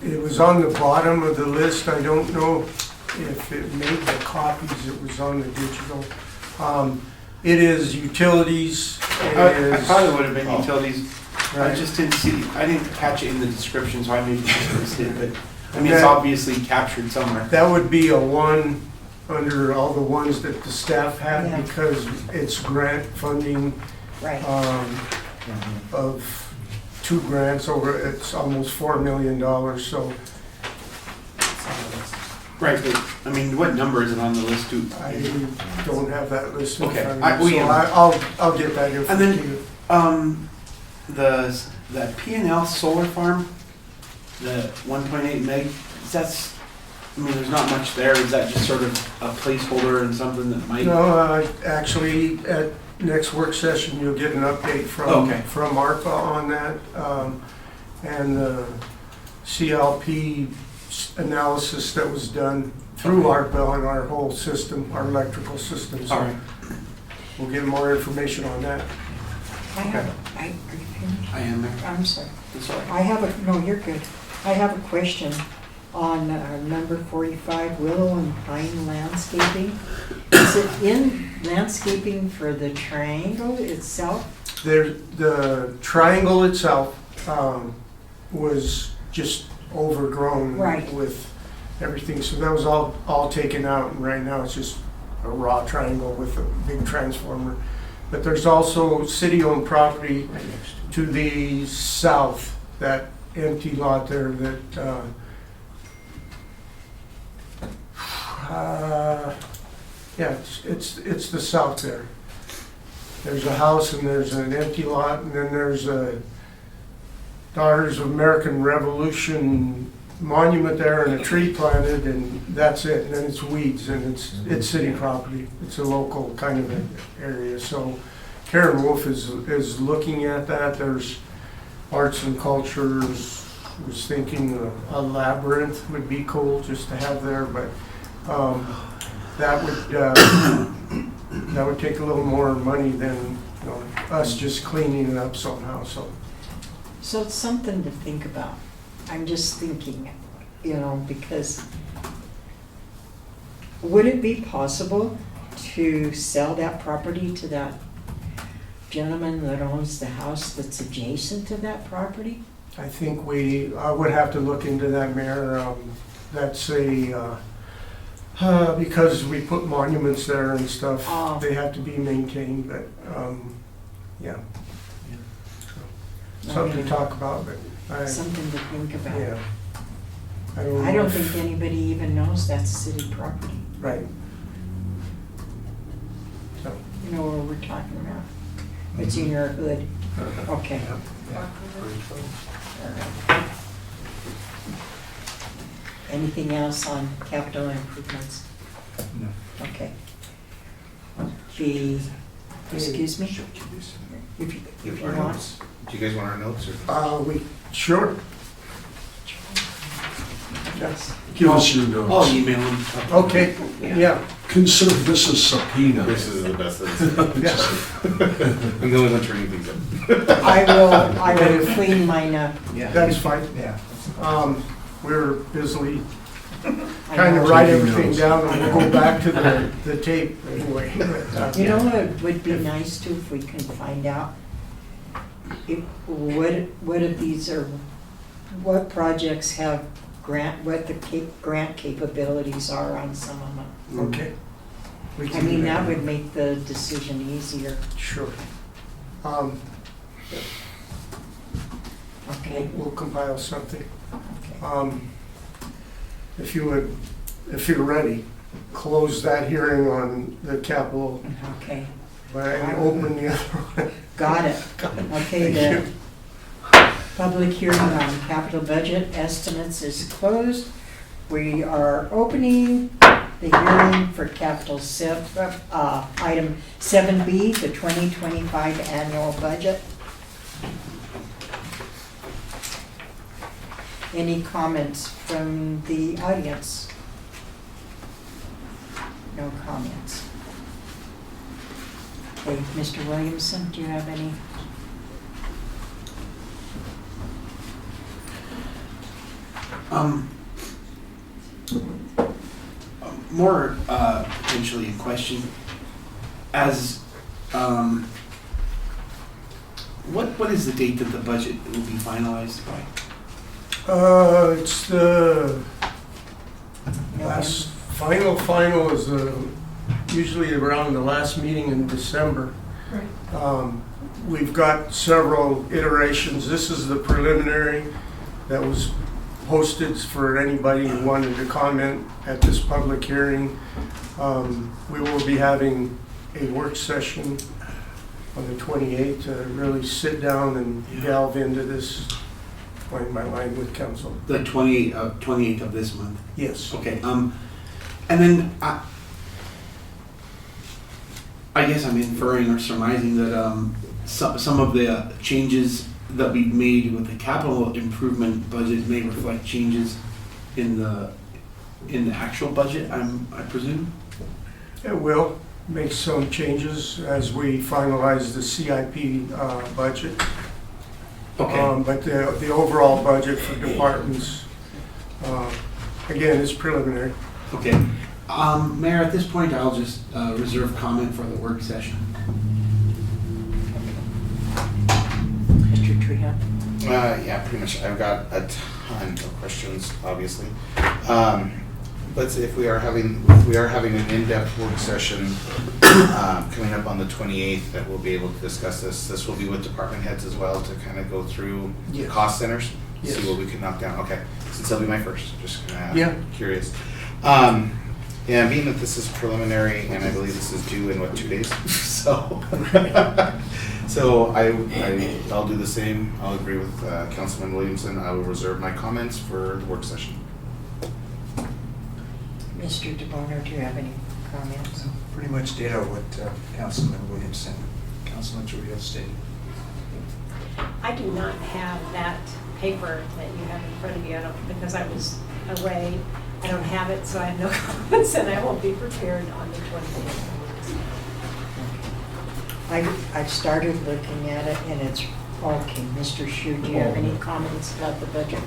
it was on the bottom of the list. I don't know if it made the copies, it was on the digital. It is utilities. I thought it would have been utilities. Right. I just didn't see, I didn't catch it in the description, so I maybe just missed it, but, I mean, Okay. it's obviously captured somewhere. That would be a one under all the ones that the staff Yeah. have, because it's grant funding right. of 2 grants over, it's almost $4 million, so Right, but, I mean, what number is it on the list, too? I don't have that list in Okay, front I- of me, we- so I'll get that info And to then- you. The P&L solar farm, the 1.8 meg, that's, I mean, there's not much there, is that just sort of a placeholder and something that might? No, actually, at next work session, you'll get an update Okay. from ARPA on that. And the CLP analysis that was done through ARPA on our whole system, our electrical system. So All right. we'll get more information on that. I have, are you finished? I am there. I'm sorry. That's all right. I have no, you're good. I have a question on number 45, Willow and Pine Landscaping. Is it in landscaping for the triangle itself? The triangle itself was just overgrown Right. with everything, so that was all taken out, and right now it's just a raw triangle with a big transformer. But there's also city-owned property to the south, that empty lot there that, yeah, it's the south there. There's a house and there's an empty lot, and then there's a Daughters of American Revolution monument there and a tree planted, and that's it. And then it's weeds, and it's city property. It's a local kind of an area. So Karen Wolf is looking at that. There's arts and cultures. Was thinking a labyrinth would be cool just to have there, but that would take a little more money than us just cleaning it up somehow. So it's something to think about. I'm just thinking, because would it be possible to sell that property to that gentleman that owns the house that's adjacent to that property? I think I would have to look into that, Mayor. That's because we put monuments there and stuff, Oh. they have to be maintained, but, yeah. Something to talk about, but Something to think about. yeah. I I don't think anybody even knows that's city property. Right. So, You know what we're talking about? It's in your hood. Okay. Anything else on capital improvements? No. Okay. Excuse me? If you Our want. notes. Do you guys want our notes or? sure. Yes. Give us your notes. I'll email him. Okay, yeah. Consider this a subpoena. This is the best of Yeah. I'm the only one turning things up. I will clean mine up. That's fine. Yeah. We're busily I trying to know. write everything down and we'll go back to the tape anyway. You know what would be nice too, if we can find out, what of these are, what projects have what the grant capabilities are on some of them. Okay. We I can do mean, that would make the decision easier. Sure. Okay. We'll compile something. Okay. If you're ready, close that hearing on the capital, Okay. and open the other one. Got it. Okay, Thank the public hearing on capital budget estimates is closed. We are opening the hearing for capital item 7B, the 2025 annual budget. Any comments from the audience? No comments. Okay, Mr. Williamson, do you have any? More potentially a question. As what is the date that the budget will be finalized by? It's the last, final is usually around the last meeting in December. Right. We've got several iterations. This is the preliminary that was posted for anybody who wanted to comment at this public hearing. We will be having a work session on the 28th to really sit down and delve into this line by line with council. The 28th of this month. Yes. Okay. And then I guess I'm inferring or surmising that some of the changes that we've made with the capital improvement budget may reflect changes in the actual budget, I presume? It will make some changes as we finalize the CIP budget. Okay. But the overall budget for departments, again, is preliminary. Okay. Mayor, at this point, I'll just reserve comment for the work session. Mr. Treeham? Yeah, pretty much. I've got a ton of questions, obviously. But if we are having an in-depth work session coming up on the 28th, that we'll be able to discuss this. This will be with department heads as well to kind of go through Yes. cost centers, Yes. see what we can knock down. Okay, since that'll be my first, just curious. Yeah, being that this is preliminary and I believe this is due in 2 days, so I'll do the same. I'll agree with Councilman Williamson. I will reserve my comments for the work session. Mr. DeBoner, do you have any comments? Pretty much ditto what Councilman Williamson, Councilman Trujillo stated. I do not have that paper that you have in front of you, because I was away. I don't have it, so I have no comments, and I won't be prepared on the 28th. I've started looking at it and it's okay. Mr. Shu, do you have any comments about the budget?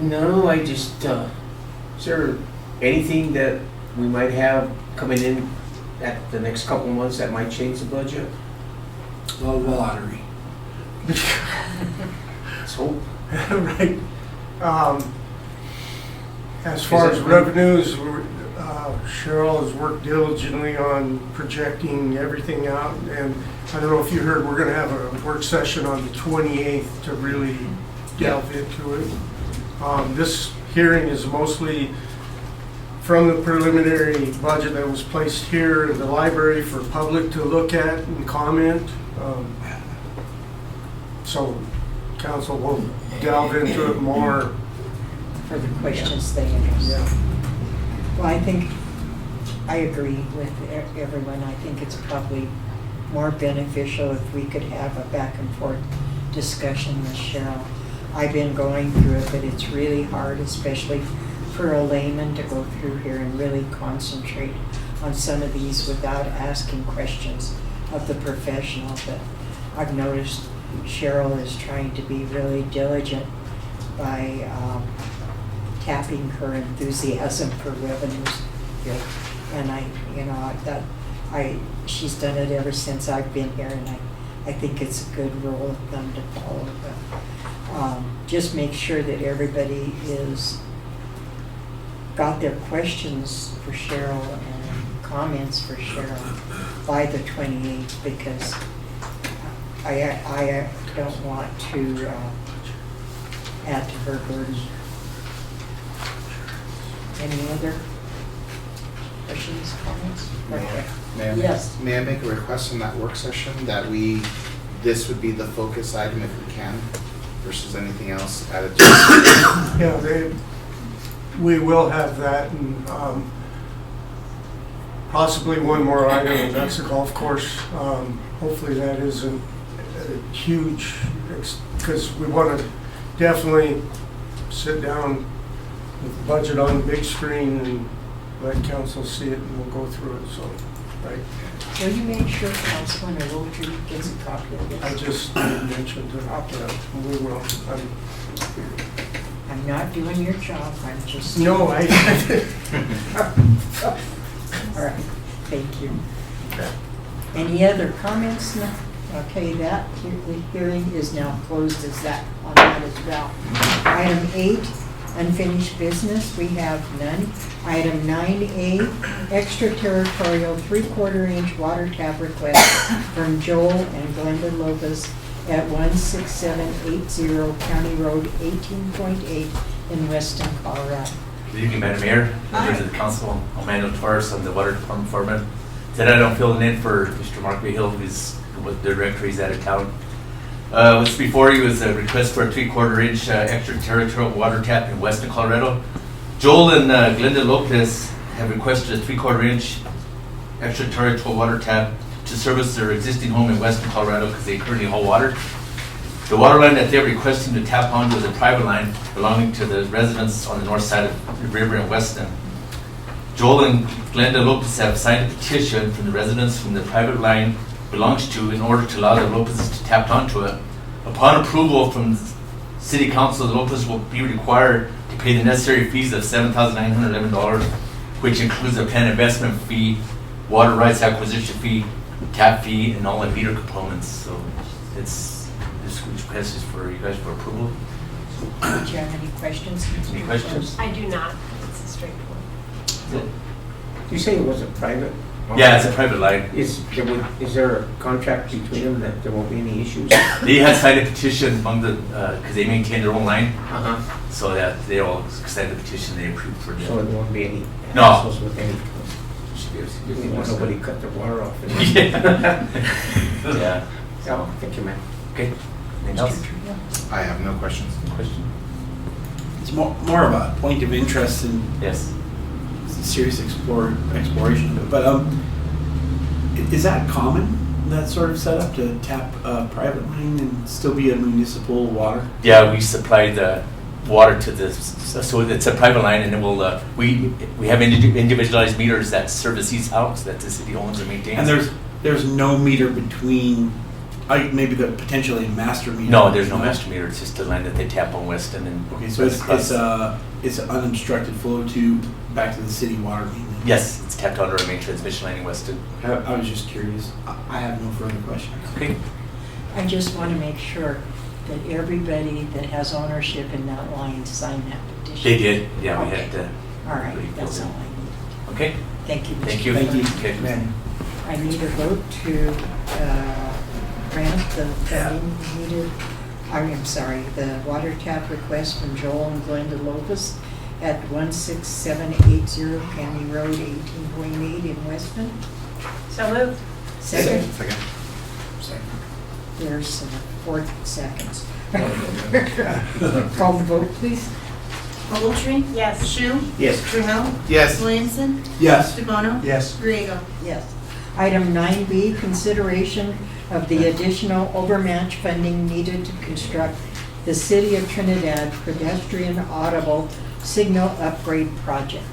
No, I just, is there anything that we might have coming in at the next couple of months that might change the budget? Well, the lottery. Let's hope. Right. As far as revenues, Cheryl has worked diligently on projecting everything out, and I don't know if you heard, we're gonna have a work session on the 28th to really delve into it. This hearing is mostly from the preliminary budget that was placed here in the library for public to look at and comment. So council will delve into it more. For the questions they have. Yeah. Well, I agree with everyone. I think it's probably more beneficial if we could have a back and forth discussion with Cheryl. I've been going through it, but it's really hard, especially for a layman to go through here and really concentrate on some of these without asking questions of the professional. But I've noticed Cheryl is trying to be really diligent by tapping her enthusiasm for revenues here. And she's done it ever since I've been here, and I think it's a good rule of thumb to follow. But just make sure that everybody is got their questions for Cheryl and comments for Cheryl by the 28th, because I don't want to add to her burden. Any other questions, comments? Okay. Yes. May I make a request on that work session that this would be the focus item if we can, versus anything else added to it? Yeah, we will have that, and possibly one more item, and that's the golf course. Hopefully that isn't a huge, because we want to definitely sit down with the budget on the big screen and let council see it, and we'll go through it, so, right. Will you make sure Councilman Ogletree gets a copy of this? I just mentioned it, we will. I'm not doing your job, I'm just... No, All right, thank you. Any other comments? No? Okay, the hearing is now closed as that, on that as well. Item 8, unfinished business, we have none. Item 9A, extraterritorial 3/4 inch water tap request from Joel and Glenda Lopez at 16780 County Road 18.8 in Weston, Colorado. Good evening, Madam Mayor, members of the council. I'm Manuel Torres, I'm the water department foreman. Tonight I'm filling in for Mr. Mark Behill, who's with the director, he's out of town. What's before you is a request for a 3/4 inch extraterritorial water tap in Weston, Colorado. Joel and Glenda Lopez have requested a 3/4 inch extraterritorial water tap to service their existing home in Weston, Colorado, because they currently haul water. The water line that they're requesting to tap onto is a private line belonging to the residents on the north side of the river in Weston. Joel and Glenda Lopez have signed a petition from the residents whom the private line belongs to in order to allow the Lopez's to tap onto it. Upon approval from the City Council, the Lopez will be required to pay the necessary fees of $7,911, which includes a plan investment fee, water rights acquisition fee, tap fee, and all the meter components. So this request is for you guys for approval. Do you have any questions? Any questions? I do not. It's a straightforward. You say it was a private? Yeah, it's a private line. Is there a contract between them that there won't be any issues? They had signed a petition among the, because they maintain their own line, Uh-huh. so that they all signed the petition, they approved for So them. there won't be any No. hassles with any, nobody cut their water off. Yeah. Yeah. Oh, thank you, man. Okay. Anything else? I have no questions. Question? It's more of a point of interest and Yes. serious exploration of it. But is that common, that sort of setup, to tap a private line and still be a municipal water? Yeah, we supply the water to this, so it's a private line, and then we'll, we have individualized meters that service each house that the city owns and maintains. And there's no meter between, maybe the potentially master meter? No, there's no master meter, it's just a line that they tap on Weston and. Okay, so it's an unobstructed flow back to the city water main? Yes, it's tapped onto our main transmission line in Weston. I was just curious. I have no further questions. Okay. I just want to make sure that everybody that has ownership in that line signed that petition. They did, yeah, we Okay. had to. All right, that's all I need. Okay, Thank you. Mr. thank you. Thank you. Okay. Man, I need a vote to grant the funding needed, I'm sorry, the water tap request from Joel and Glenda Lopez at 16780 County Road 18.8 in Weston. So moved. Second? Second. There's 4 seconds. Call the vote, please. Ogletree? Yes. Shu? Yes. Trahell? Yes. Williamson? Yes. DeBono? yes. Griego? Yes. Item 9B, consideration of the additional overmatch funding needed to construct the City of Trinidad Pedestrian Audible Signal Upgrade Project.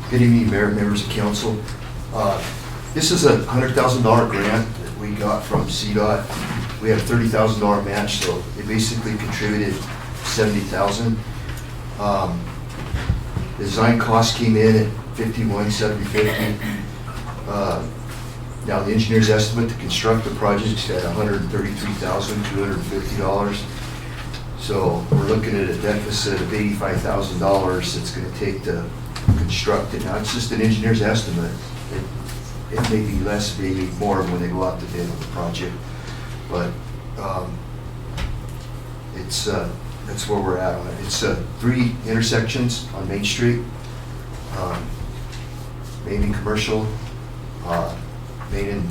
Good evening, Mayor, members of council. This is a $100,000 grant that we got from CDOT. We had a $30,000 match, so they basically contributed $70,000. Design cost came in at $51,750. Now the engineer's estimate to construct the project is at $133,250. So we're looking at a deficit of $85,000 it's going to take to construct it. Now it's just an engineer's estimate. It may be less, maybe more when they go out to bid on the project, but that's where we're at on it. It's 3 intersections on Main Street, Main and Commercial, Main and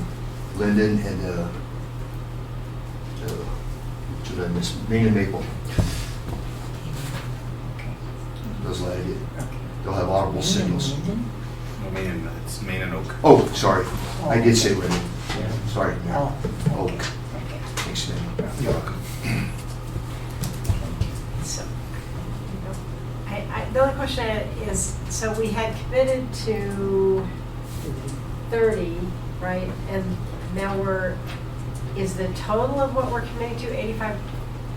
Linden, and Main and Maple. Those like it. They'll have audible signals. It's Main and Oak. Oh, sorry. I did say Linden. Yeah. Sorry, Mayor. Oh, Oak. okay. Thanks, man. You're welcome. So, the only question is, so we had committed to 30, right? And now is the total of what we're committing to 85,000?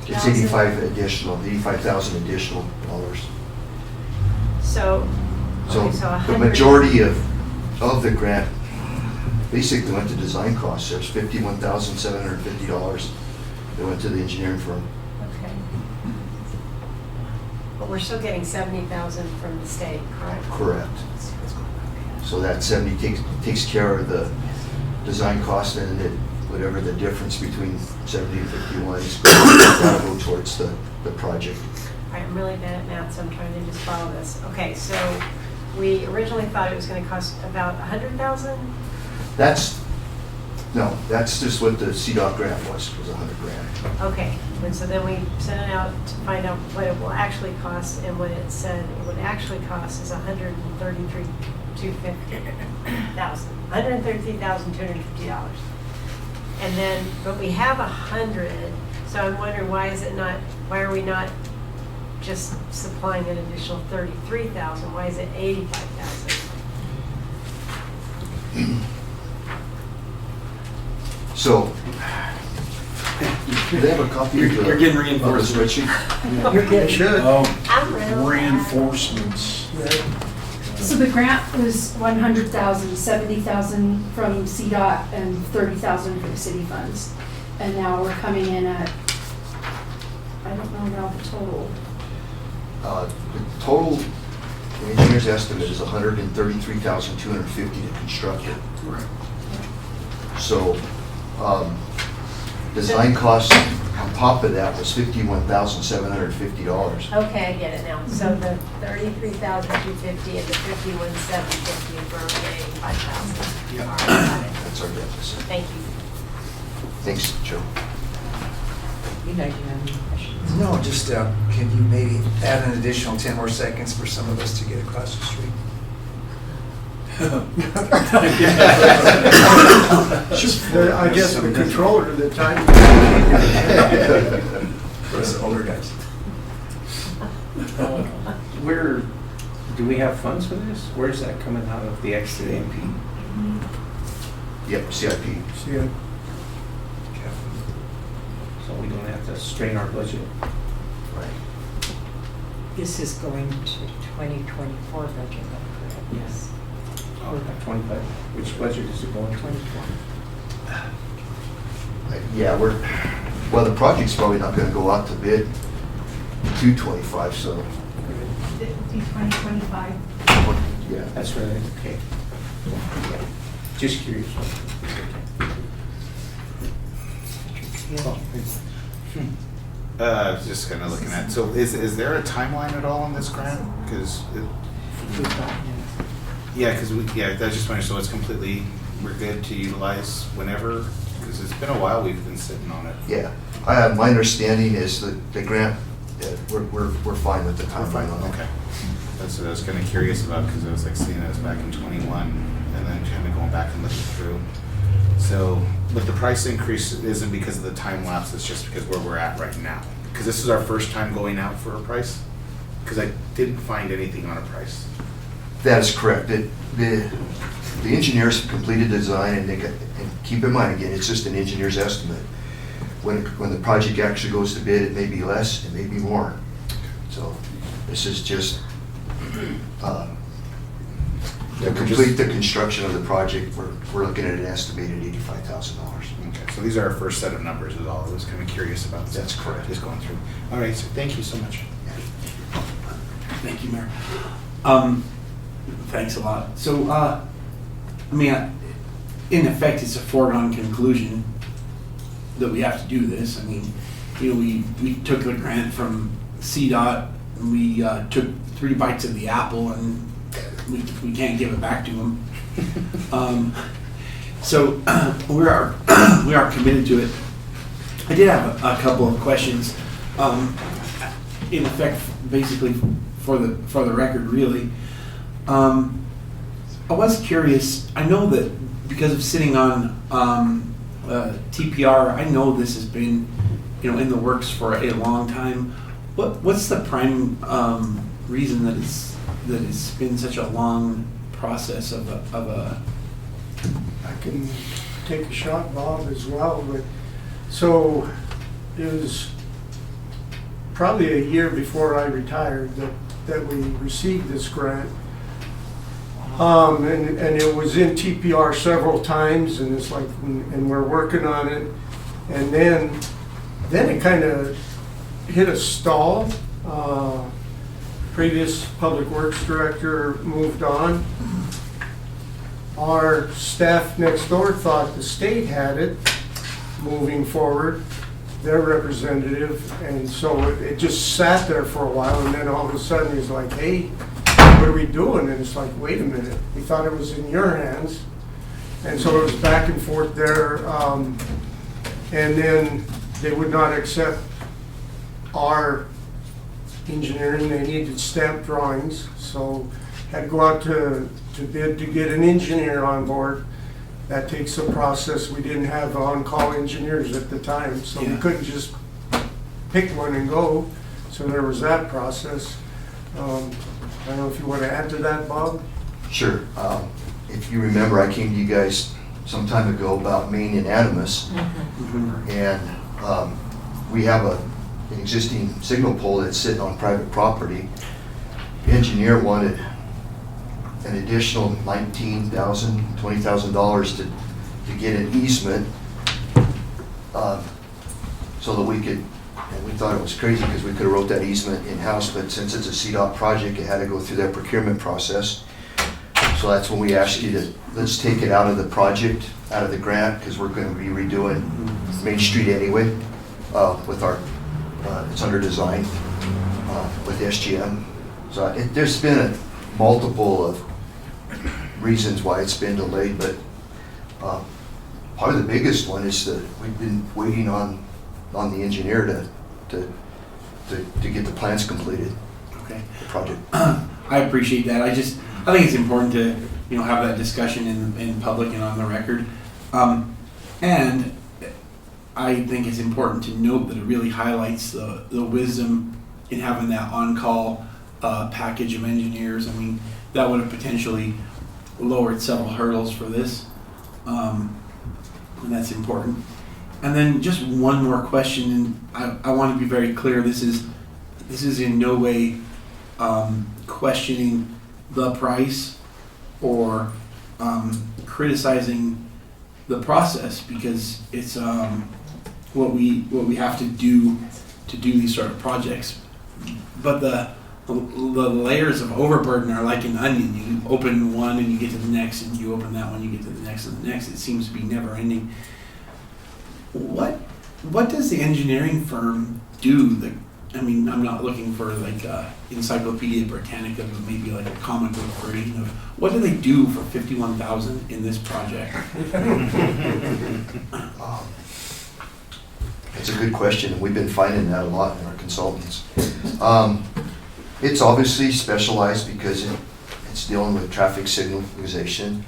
It's 85,000 additional dollars. So, So okay, so the 100. majority of the grant basically went to design costs. There's $51,750 that went to the engineering firm. Okay. But we're still getting 70,000 from the state, correct? Correct. So that 70 takes care of the design cost, and then whatever the difference between 70 and 51 is going to go towards the project. All right, I'm really bad at math, so I'm trying to just follow this. Okay, so we originally thought it was going to cost about 100,000? That's just what the CDOT grant was 100 grand. Okay, and so then we sent it out to find out what it will actually cost, and what it said it would actually cost is $133,250. And then, but we have 100, so I'm wondering why are we not just supplying an additional 33,000? Why is it 85,000? So, do they have a copy of the? You're getting of the reinforcement. spreadsheet? You're getting Should. I'm real Reinforcements. So the grant was 100,000, 70,000 from CDOT and 30,000 from city funds. And now we're coming in at, I don't know now the total. The total, the engineer's estimate is $133,250 to construct it. Right. So, design costs on top of that was $51,750. Okay, I get it now. So the 33,250 and the 51,750 is around 85,000. Yep. All right, got it. That's our deficit. Thank you. Thanks, Joe. You know, do you have any questions? No, just, can you maybe add an additional 10 more seconds for some of us to get across the street? I guess the controller at the time. For us older guys. Where, do we have funds for this? Where's that coming out of, the extra MP? Yep, CIP. Yeah. So we don't have to strain our budget. Right. This is going to 2024 budget, correct? Yes. Oh, 25. Which budget is it going to? 24. Yeah, well, the project's probably not gonna go out to bid to 25, so, 2025. yeah. That's right, okay. Just curious. Just kind of looking at, so is there a timeline at all on this grant? Because yeah, because I just wondering, so it's completely, we're good to utilize whenever? Because it's been a while we've been sitting on it. Yeah, my understanding is that the grant, we're fine with the timeline on it. Okay. That's what I was kind of curious about, because I was like seeing it was back in 21, and then kind of going back and looking through. So So, but the price increase isn't because of the time lapse, it's just because where we're at right now. Because this is our first time going out for a price, because I didn't find anything on a price. That is correct. The engineers completed the design, and keep in mind, again, it's just an engineer's estimate. When the project actually goes to bid, it may be less, it may be more. So this is just to complete the construction of the project, we're looking at an estimated $85,000. Okay, so these are our first set of numbers is all I was kind of curious about. That's correct. Just going through. All right, so thank you so much. Thank you, Mayor. Thanks a lot. So, I mean, in effect, it's a foregone conclusion that we have to do this. I mean, you know, we took the grant from CDOT, and we took 3 bites of the apple, and we can't give it back to them. So we are committed to it. I did have a couple of questions. In effect, basically for the record, really. I was curious. I know that because of sitting on TPR, I know this has been, you know, in the works for a long time. What's the prime reason that it's been such a long process of a I can take a shot, Bob, as well, but, so, it was probably a year before I retired that we received this grant. And it was in TPR several times, and it's like, and we're working on it, and then it kind of hit a stall. Previous Public Works Director moved on. Our staff next door thought the state had it moving forward, their representative, and so it just sat there for a while, and then all of a sudden he's like, hey, what are we doing? And it's like, wait a minute, we thought it was in your hands. And so it was back and forth there, and then they would not accept our engineering. They needed stamp drawings, so had to go out to bid to get an engineer on board. That takes a process. We didn't have on-call engineers at the time, so we couldn't just pick one and go. So there was that process. I don't know if you want to add to that, Bob? Sure. If you remember, I came to you guys some time ago about Maine and Animas, and we have an existing signal pole that's sitting on private property. The engineer wanted an additional $19,000, $20,000 to get an easement, so that we could, and we thought it was crazy because we could have wrote that easement in-house, but since it's a CDOT project, it had to go through that procurement process. So that's when we asked you to, let's take it out of the project, out of the grant, because we're going to be redoing Main Street anyway, with our, it's under design with SGM. So there's been a multiple of reasons why it's been delayed, but probably the biggest one is that we've been waiting on the engineer to get the plans completed. Okay. The project. I appreciate that. I think it's important to, you know, have that discussion in public and on the record. And I think it's important to note that it really highlights the wisdom in having that on-call package of engineers. I mean, that would have potentially lowered several hurdles for this, and that's important. And then just one more question, and I want to be very clear. This is in no way questioning the price or criticizing the process, because it's what we have to do these sort of projects. But the layers of overburden are like an onion. You open one and you get to the next, and you open that one, you get to the next and the next. It seems to be never ending. What does the engineering firm do? I mean, I'm not looking for like Encyclopedia Britannica, but maybe like a comic book version of what do they do for $51,000 in this project? It's a good question, and we've been finding that a lot in our consultants. It's obviously specialized because it's dealing with traffic signalization.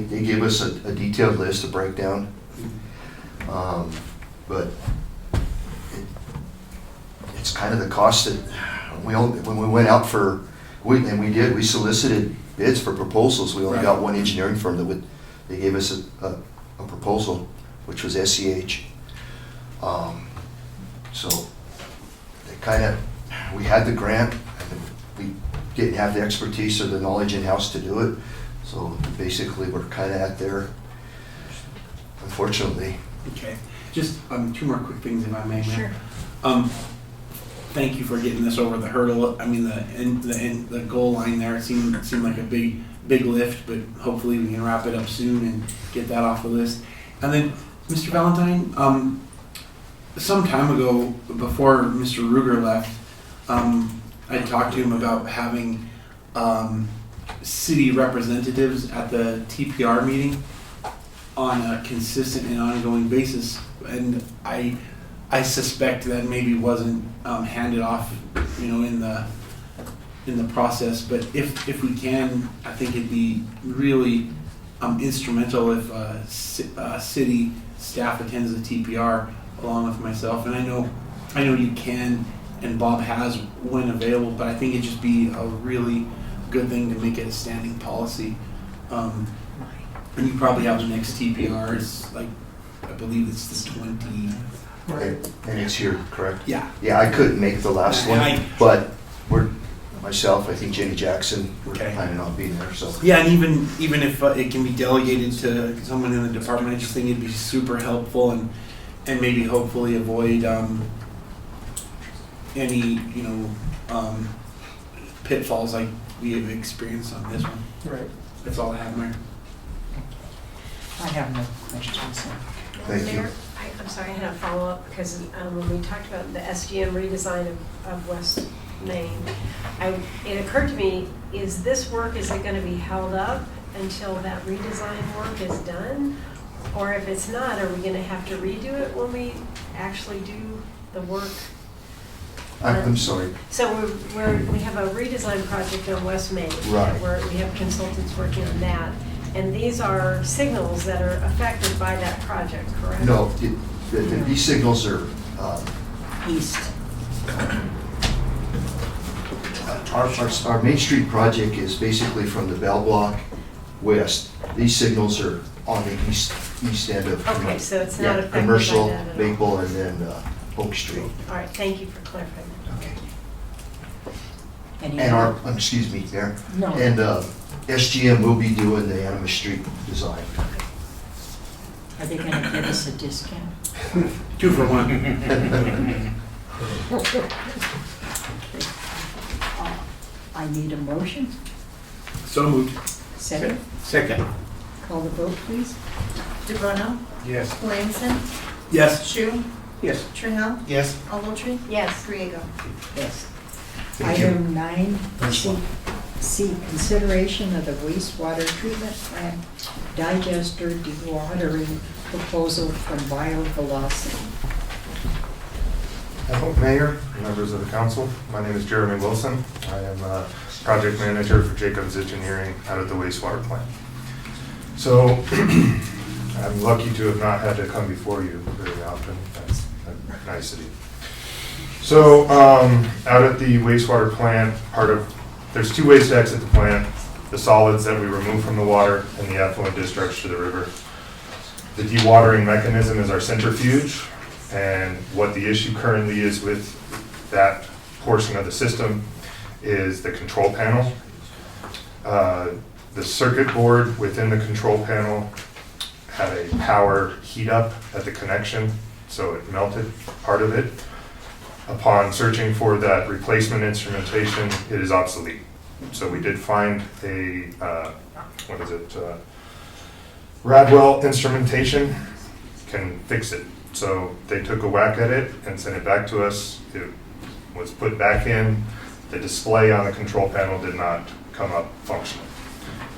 they give us a detailed list, a breakdown. But it's kind of the cost that when we went out for, we solicited bids for proposals. We only Right. got one engineering firm they gave us a proposal, which was SEH. So we had the grant, and we didn't have the expertise or the knowledge in-house to do it. So basically, we're kind of at there, unfortunately. Okay, just two more quick things if I may, Sure. ma'am. Thank you for getting this over the hurdle. I mean, the goal line there seemed like a big lift, but hopefully we can wrap it up soon and get that off the list. And then, Mr. Valentine, some time ago, before Mr. Ruger left, I talked to him about having city representatives at the TPR meeting on a consistent and ongoing basis, and I suspect that maybe wasn't handed off, in the process. But if we can, I think it'd be really instrumental if city staff attends the TPR along with myself. And I know you can, and Bob has when available. But I think it'd just be a really good thing to make it a standing policy. And you probably have the next TPR. It's like, I believe it's the 20. And it's here, correct? Yeah. Yeah, I couldn't make the last one, but myself, I think Jenny Jackson, we're Okay. planning on being there, so. Yeah, and even if it can be delegated to someone in the department, I just think it'd be super helpful and maybe hopefully avoid any pitfalls like we have experienced on this one. Right. That's all I have, Mayor. I have no questions. Thank you. Mayor, I'm sorry, I had a follow-up because when we talked about the SGM redesign of West Main, it occurred to me, is this work, is it going to be held up until that redesign work is done? Or if it's not, are we going to have to redo it when we actually do the work? I'm sorry. So we have a redesign project on West Main. Right. Where we have consultants working on that. And these are signals that are affected by that project, correct? No, these signals are, East. our Main Street project is basically from the Bell Block west. These signals are on the east end of. Okay, so it's not affected by Commercial, that at all. Maple, and then Oak Street. All right, thank you for clarifying that. Okay. Any And other- excuse me, Mayor. No. And SGM will be doing the Animas Street design. Are they going to give us a discount? 2 for 1. I need a motion. So moved. Second. Second. Call the vote, please. DeBruno, Yes. Williamson, Yes. Shu, Yes. Trahell, Yes. Ogletree, Yes. Griego. Yes. Thank you. Item 9C, consideration of the wastewater treatment plant digester dewatering proposal from BioVelocity. Hello, Mayor, members of the council. My name is Jeremy Wilson. I am a project manager for Jacobs Engineering out at the wastewater plant. So I'm lucky to have not had to come before you very often. That's a nicety. So out at the wastewater plant, there's 2 ways to exit the plant: the solids that we remove from the water and the effluent discharge to the river. The dewatering mechanism is our centrifuge, and what the issue currently is with that portion of the system is the control panel. The circuit board within the control panel had a power heat up at the connection, so it melted part of it. Upon searching for that replacement instrumentation, it is obsolete. So we did find a, Radwell instrumentation can fix it. So they took a whack at it and sent it back to us. It was put back in. The display on the control panel did not come up functional.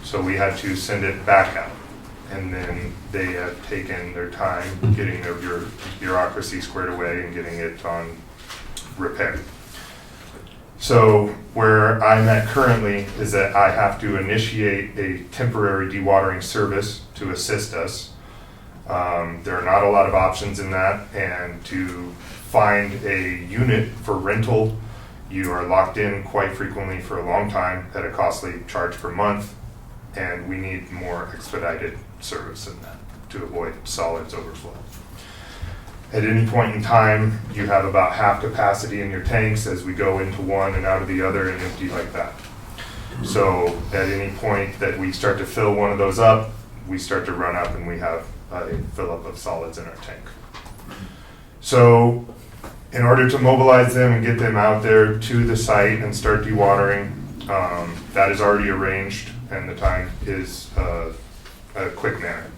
So we had to send it back out. And then they have taken their time getting their bureaucracy squared away and getting it on repair. So where I'm at currently is that I have to initiate a temporary dewatering service to assist us. There are not a lot of options in that, and to find a unit for rental, you are locked in quite frequently for a long time at a costly charge per month, and we need more expedited service than that to avoid solids overflow. At any point in time, you have about half capacity in your tanks as we go into one and out of the other and empty like that. So at any point that we start to fill one of those up, we start to run up and we have a fill up of solids in our tank. So in order to mobilize them and get them out there to the site and start dewatering, that is already arranged, and the time is a quick manner.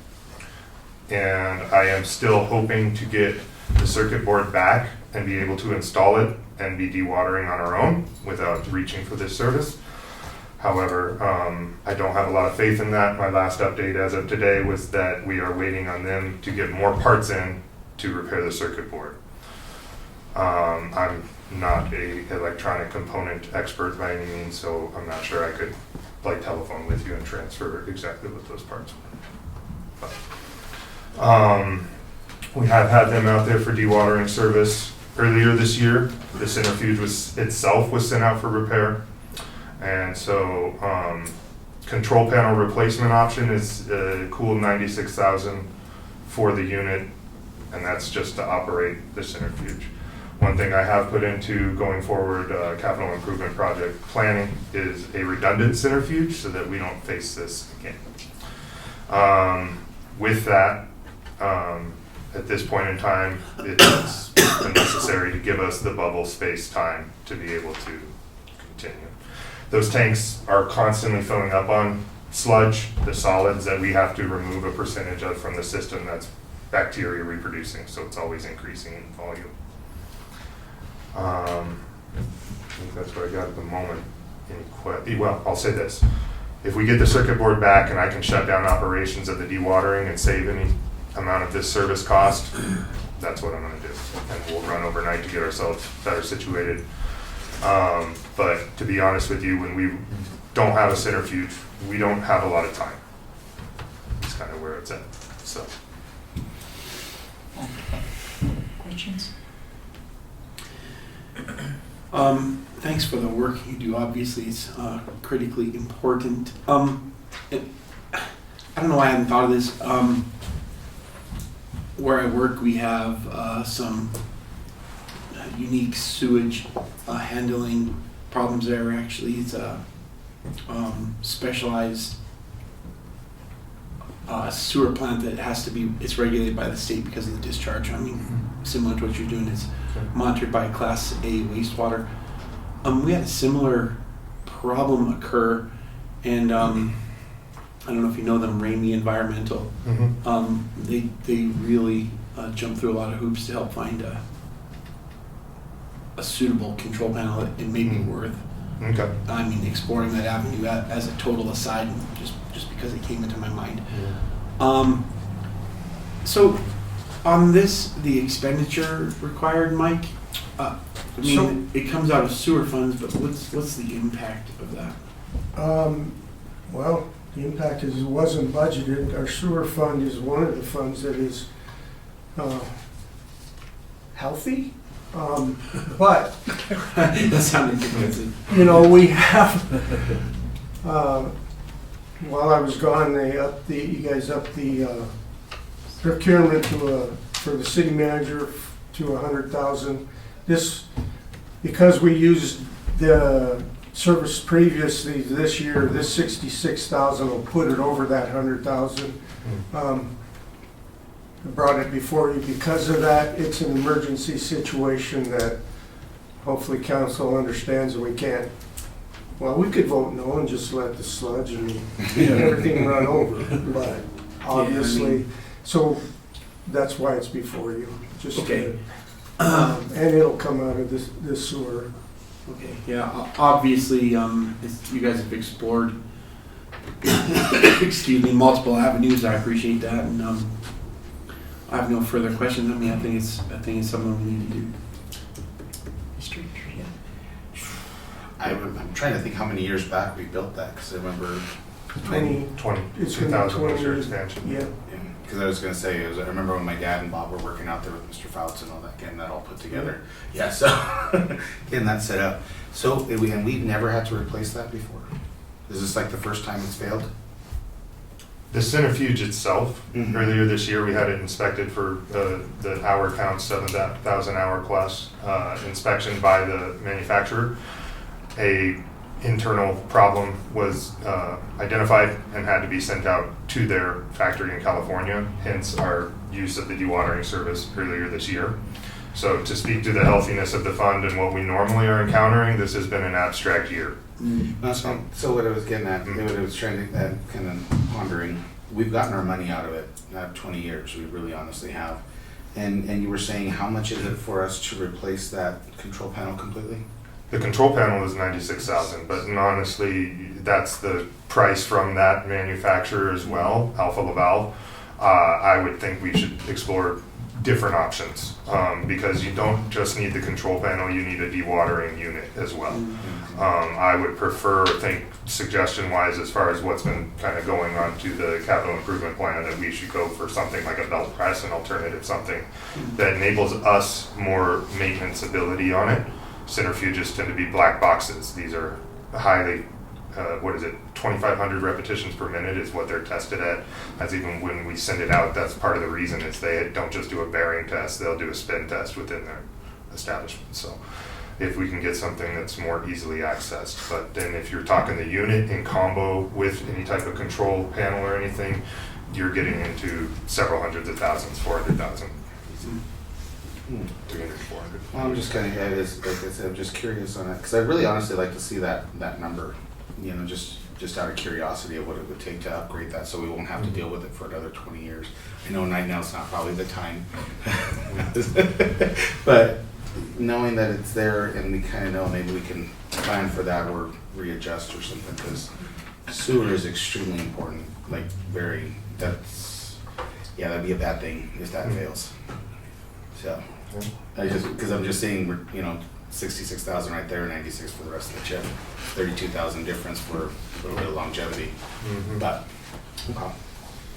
And I am still hoping to get the circuit board back and be able to install it and be dewatering on our own without reaching for this service. However, I don't have a lot of faith in that. My last update as of today was that we are waiting on them to get more parts in to repair the circuit board. I'm not a electronic component expert by any means, so I'm not sure I could like telephone with you and transfer exactly what those parts were. But, we have had them out there for dewatering service earlier this year. The centrifuge itself was sent out for repair. And so control panel replacement option is a cool $96,000 for the unit, and that's just to operate the centrifuge. One thing I have put into going forward capital improvement project planning is a redundant centrifuge so that we don't face this again. With that, at this point in time, it's necessary to give us the bubble space time to be able to continue. Those tanks are constantly filling up on sludge, the solids that we have to remove a percentage of from the system that's bacteria reproducing, so it's always increasing in volume. I think that's what I got at the moment. Well, I'll say this. If we get the circuit board back and I can shut down operations of the dewatering and save any amount of this service cost, that's what I'm going to do. And we'll run overnight to get ourselves better situated. But to be honest with you, when we don't have a centrifuge, we don't have a lot of time. It's kind of where it's at. So. Questions? Thanks for the work you do. Obviously, it's critically important. I don't know why I hadn't thought of this. Where I work, we have some unique sewage handling problems there. Actually, it's a specialized sewer plant that has to be, it's regulated by the state because of the discharge. I mean, similar to what you're doing, it's monitored by Class A wastewater. We had a similar problem occur, and I don't know if you know them, Ramey Environmental. Mm-hmm. They really jumped through a lot of hoops to help find a suitable control panel. It made me worth, I mean, exploring that avenue as a total aside, just because it came into my mind. Yeah. So on this, the expenditure required, Mike, I mean, it comes out of sewer funds, but what's the impact of that? Well, the impact is it wasn't budgeted. Our sewer fund is one of the funds that is healthy. But that sounded convincing. You know, we have while I was gone, you guys upped the procurement for the city manager to $100,000. This, because we used the service previously this year, this $66,000 will put it over that $100,000. I brought it before you because of that. It's an emergency situation that hopefully council understands that we can't. Well, we could vote no and just let the sludge and everything run over, but obviously, so that's why it's before you. Just okay. And it'll come out of this sewer. Okay. Yeah. Obviously, you guys have explored, excuse me, multiple avenues. I appreciate that, and I have no further questions. I mean, I think it's something we need to do. I'm trying to think how many years back we built that, because I remember, 20, 20, it's gonna be 2000 was your 20, expansion. yeah. because I was gonna say, I remember when my dad and Bob were working out there with Mr. Fouts and all that, getting that all put together. Yeah, so, getting that set up. So, and we've never had to replace that before? Is this like the first time it's failed? The centrifuge itself, earlier this year, we had it inspected for the hour count, 7,000 hour plus inspection by the manufacturer. A internal problem was identified and had to be sent out to their factory in California, hence our use of the dewatering service earlier this year. So to speak to the healthiness of the fund and what we normally are encountering, this has been an abstract year. So what I was getting at, what I was trying to, kind of pondering, we've gotten our money out of it, 20 years, we really honestly have. And you were saying, how much is it for us to replace that control panel completely? The control panel is 96,000, but honestly, that's the price from that manufacturer as well, Alpha Laval. I would think we should explore different options because you don't just need the control panel, you need a dewatering unit as well. I would prefer, suggestion-wise, as far as what's been kind of going on to the capital improvement plan, that we should go for something like a belt press, an alternative, something that enables us more maintenance ability on it. Centrifuges tend to be black boxes. These are highly, 2,500 repetitions per minute is what they're tested at. As even when we send it out, that's part of the reason is they don't just do a bearing test, they'll do a spin test within their establishment. So if we can get something that's more easily accessed. But then if you're talking the unit in combo with any type of control panel or anything, you're getting into several hundreds of thousands, 400,000. 300, 400. Well, I'm just kind of, like I said, I'm just curious on it, because I'd really honestly like to see that number, just out of curiosity of what it would take to upgrade that, so we won't have to deal with it for another 20 years. I know right now it's not probably the time, but knowing that it's there and we kind of know maybe we can plan for that or readjust or something, because sewer is extremely important, that'd be a bad thing if that fails. So, because I'm just seeing, we're, 66,000 right there, 96 for the rest of the chip, 32,000 difference for a little bit of longevity. But, okay.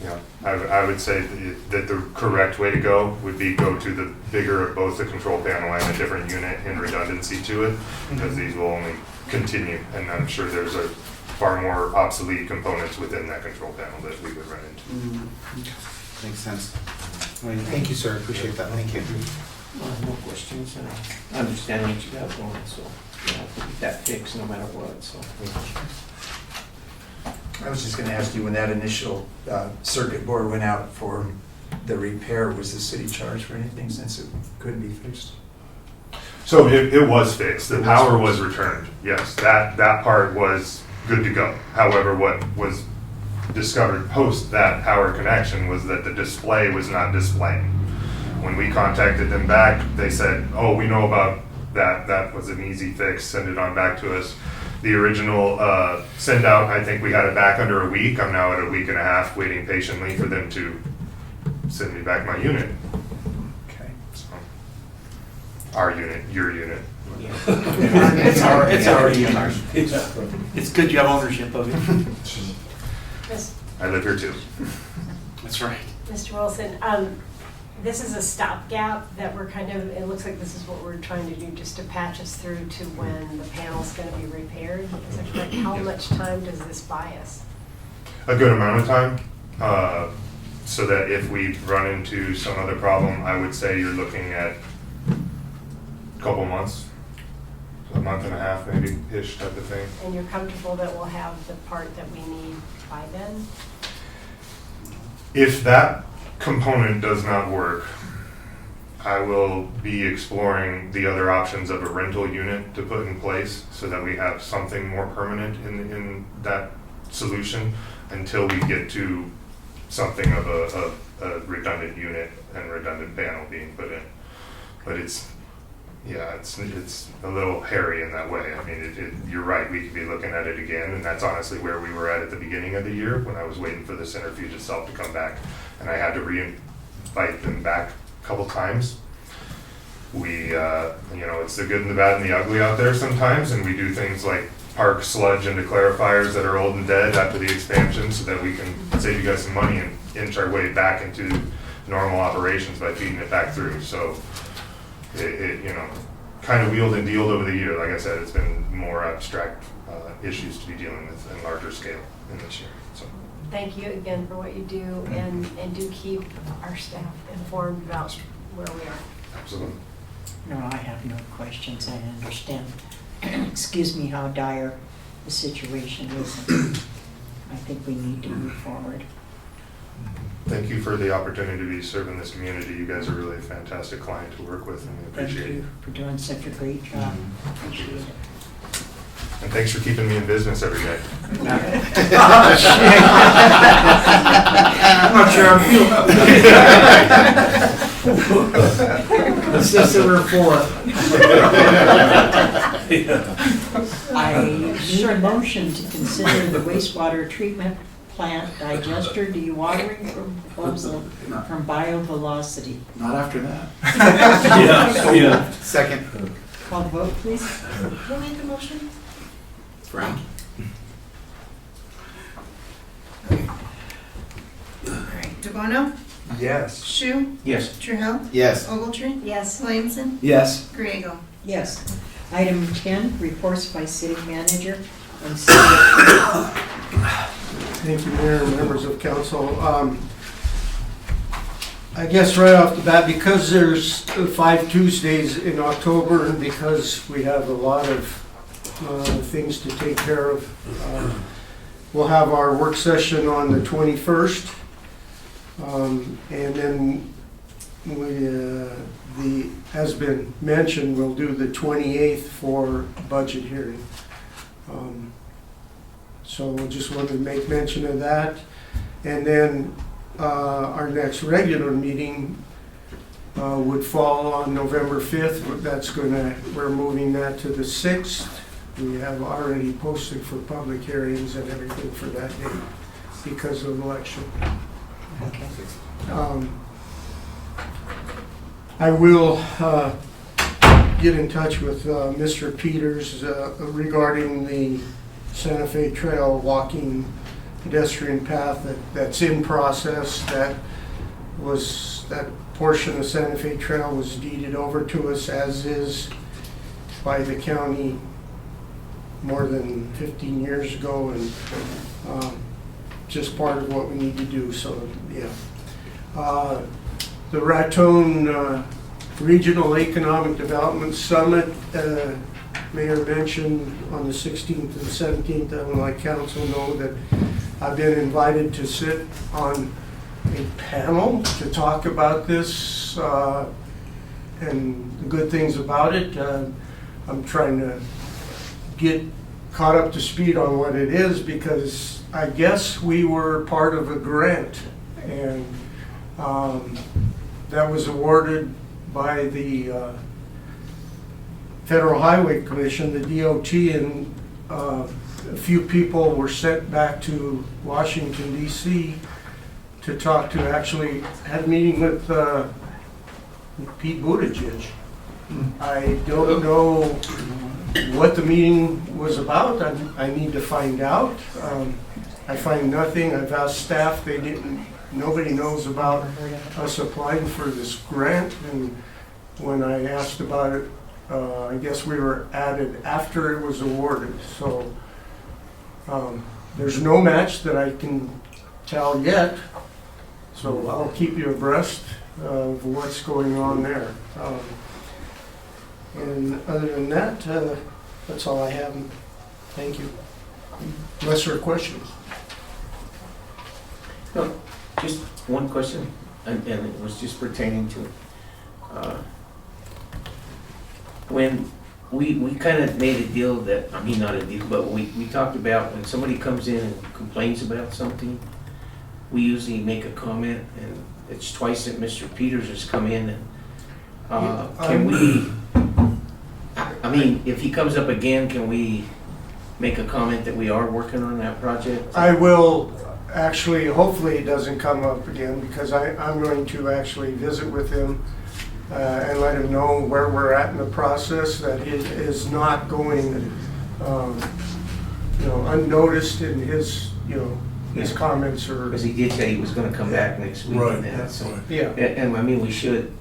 Yeah, I would say that the correct way to go would be go to the bigger of both the control panel and a different unit in redundancy to it, because these will only continue, and I'm sure there's a far more obsolete components within that control panel that we would run into. Makes sense. All right, thank you, sir. Appreciate that. Thank you. No questions, and I understand what you got going, so you have to get that fixed no matter what, so. I was just gonna ask you, when that initial circuit board went out for the repair, was the city charged for anything since it couldn't be fixed? So it was fixed. The power was returned. Yes, that part was good to go. However, what was discovered post that power connection was that the display was not displaying. When we contacted them back, they said, "Oh, we know about that. That was an easy fix. Send it on back to us." The original send out, I think we had it back under a week. I'm now at a week and a half waiting patiently for them to send me back my unit. Okay. So, our unit, your unit. Yeah. It's our unit. It's good you have ownership of it. I live here too. That's right. Mr. Wilson, this is a stopgap that we're it looks like this is what we're trying to do, just to patch us through to when the panel's gonna be repaired. Is that correct? How much time does this buy us? A good amount of time, so that if we run into some other problem, I would say you're looking at a couple months, a month and a half maybe, ish type of thing. And you're comfortable that we'll have the part that we need by then? If that component does not work, I will be exploring the other options of a rental unit to put in place so that we have something more permanent in that solution until we get to something of a redundant unit and redundant panel being put in. But it's a little hairy in that way. I mean, you're right, we could be looking at it again, and that's honestly where we were at the beginning of the year when I was waiting for the centrifuge itself to come back, and I had to re-invite them back a couple times. We, it's the good and the bad and the ugly out there sometimes, and we do things like park sludge into clarifiers that are old and dead after the expansion so that we can save you guys some money and inch our way back into normal operations by feeding it back through. So it kind of wheeled and dealed over the year. Like I said, it's been more abstract issues to be dealing with in larger scale in this year. So Thank you again for what you do, and do keep our staff informed about where we are. absolutely. No, I have no questions. I understand, excuse me, how dire the situation is. I think we need to move forward. Thank you for the opportunity to be serving this community. You guys are really a fantastic client to work with, and we Thank appreciate you it. for doing such a great job. Appreciate it. And thanks for keeping me in business every day. I'm not sure how I feel about that. It's just that we're four. I need a motion to consider the wastewater treatment plant digester dewatering from BioVelocity. Not after that. Yeah. Second. Call the vote, please. Who made the motion? Frank. All right, DeBono, Yes. Shu, Yes. Trahell, Yes. Ogletree, Yes. Williamson, Yes. Griego. Yes. Item 10, reports by city manager and city. Thank you, Mayor and members of council. I guess right off the bat, because there's 5 Tuesdays in October, and because we have a lot of things to take care of, we'll have our work session on the 21st. And then has been mentioned, we'll do the 28th for budget hearing. So we just wanted to make mention of that. And then our next regular meeting would fall on November 5th. We're moving that to the 6th. We have already posted for public hearings and everything for that date because of election. Okay. I will get in touch with Mr. Peters regarding the Santa Fe Trail walking pedestrian path that's in process. That portion of Santa Fe Trail was deeded over to us as is by the county more than 15 years ago, and just part of what we need to do. So yeah. The Raton Regional Economic Development Summit, Mayor mentioned on the 16th and 17th. I would like council to know that I've been invited to sit on a panel to talk about this and the good things about it. I'm trying to get caught up to speed on what it is, because I guess we were part of a grant, and that was awarded by the Federal Highway Commission, the DOT, and a few people were sent back to Washington, D.C. to talk to, actually had a meeting with Pete Buttigieg. I don't know what the meeting was about. I need to find out. I find nothing. I've asked staff. Nobody knows about us applying for this grant. And when I asked about it, I guess we were added after it was awarded. So there's no match that I can tell yet. So I'll keep you abreast of what's going on there. And other than that, that's all I have. Thank you. Unless there are questions. No, just one question, and it was just pertaining to, when we kind of made a deal that, I mean, not a deal, but we talked about when somebody comes in and complains about something, we usually make a comment, and it's twice that Mr. Peters has come in, and can we, I mean, if he comes up again, can we make a comment that we are working on that project? I will actually, hopefully it doesn't come up again, because I'm going to actually visit with him and let him know where we're at in the process, that it is not going, unnoticed in his, his comments or. Because he did say he was gonna come back next week Right, and that, that's so. right. Yeah. And I mean, we should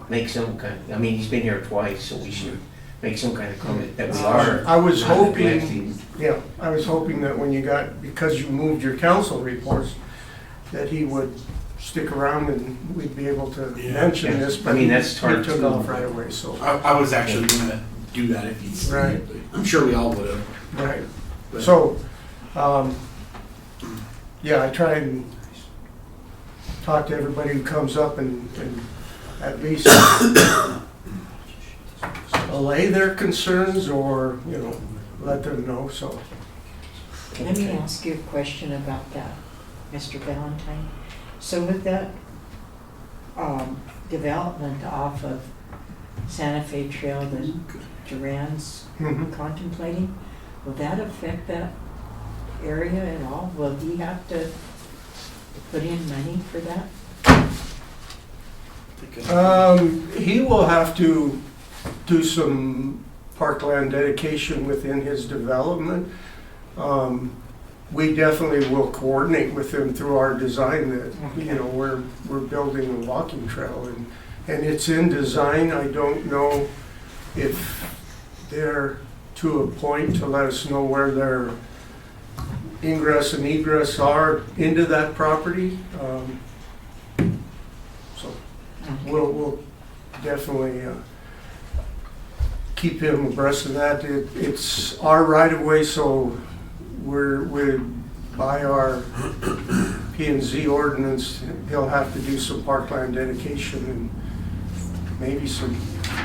make some kind, I mean, he's been here twice, so we should make some kind of comment that we are. I was not hoping, neglecting. yeah, I was hoping that when you got, because you moved your council reports, that he would stick around and we'd be able to Yeah. mention this, I but mean, he that's hard took to- off right away, so. I was actually gonna do that if he'd seen Right. it, but I'm sure we all would have. Right. So, yeah, I try and talk to everybody who comes up and at least allay their concerns or, let them know, so. Let me ask you a question about that, Mr. Valentine. So with that development off of Santa Fe Trail that Duran's contemplating, will that affect that area at all? Will he have to put in money for that? He will have to do some parkland dedication within his development. We definitely will coordinate with him through our design that, we're building a walking trail and it's in design. I don't know if they're to a point to let us know where their ingress and egress are into that property. So we'll definitely keep him abreast of that. It's our right of way, so we're by our P&Z ordinance, he'll have to do some parkland dedication and maybe some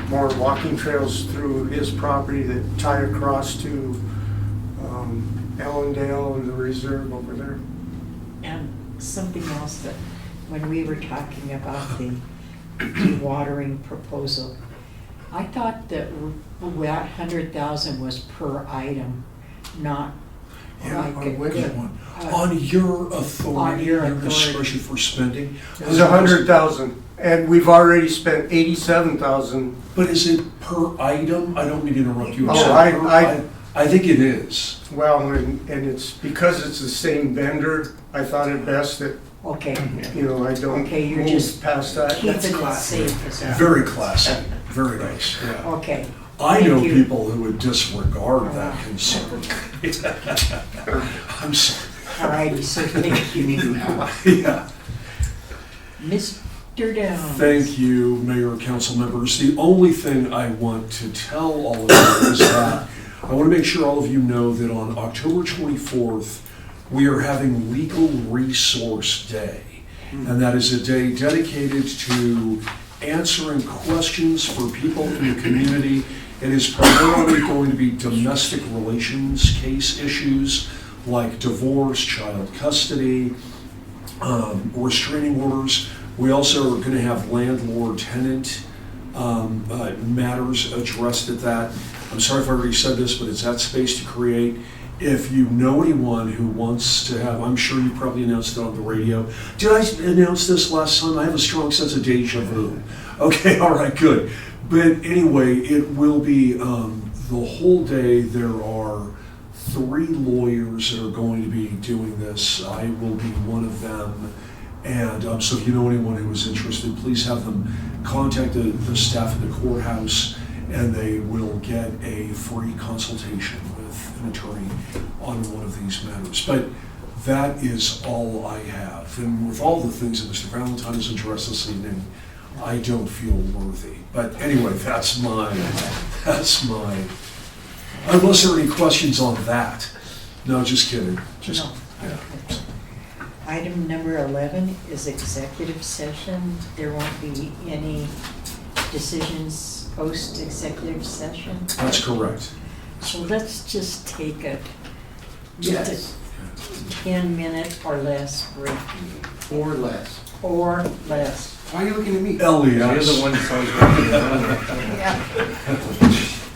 more walking trails through his property that tie across to Ellendale and the reserve over there. And something else that, when we were talking about the dewatering proposal, I thought that 100,000 was per item, not Yeah, like on which one? uh, On your authority, on your your authority. discretion for spending? It was 100,000, and we've already spent 87,000. But is it per item? I don't mean to interrupt you. Oh, Is it I- I think it is. Well, and it's because it's the same vendor, I thought it best that, Okay, I don't Okay, you're move just past that. keeping That's it classy. safe as well. Very classy, very nice, yeah. Okay. I know Thank you. people who would disregard that concern. I'm sorry. All righty, so thank you. Yeah. Mr. Downs. Thank you, Mayor and council members. The only thing I want to tell all of you is that I want to make sure all of you know that on October 24th, we are having Legal Resource Day. And that is a day dedicated to answering questions for people in the community. It is primarily going to be domestic relations case issues like divorce, child custody, restraining orders. We also are going to have landlord-tenant matters addressed at that. I'm sorry if I already said this, but it's at Space to Create. If you know anyone who wants to have, I'm sure you probably announced it on the radio. Did I announce this last time? I have a strong sense of deja vu. Okay, all right, good. But anyway, it will be the whole day. There are 3 lawyers that are going to be doing this. I will be one of them. And so if you know anyone who is interested, please have them contact the staff at the courthouse, and they will get a free consultation with an attorney on one of these matters. But that is all I have. And with all the things that Mr. Valentine has addressed this evening, I don't feel worthy. But anyway, that's mine. Unless there are any questions on that. No, just kidding. Just, No. yeah. Item number 11 is executive session. There won't be any decisions post-executive session. That's correct. So let's just take a Yes. 10-minute or less break. Or less. Or less. Why are you looking at me? Elias. You're the one that's always running.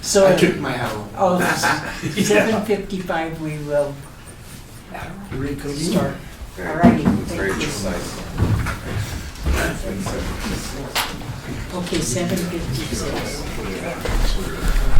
So, I took my hat off. 7:55 we will Reconvene. start. All righty, Very thank you. precise. Okay, 7:56.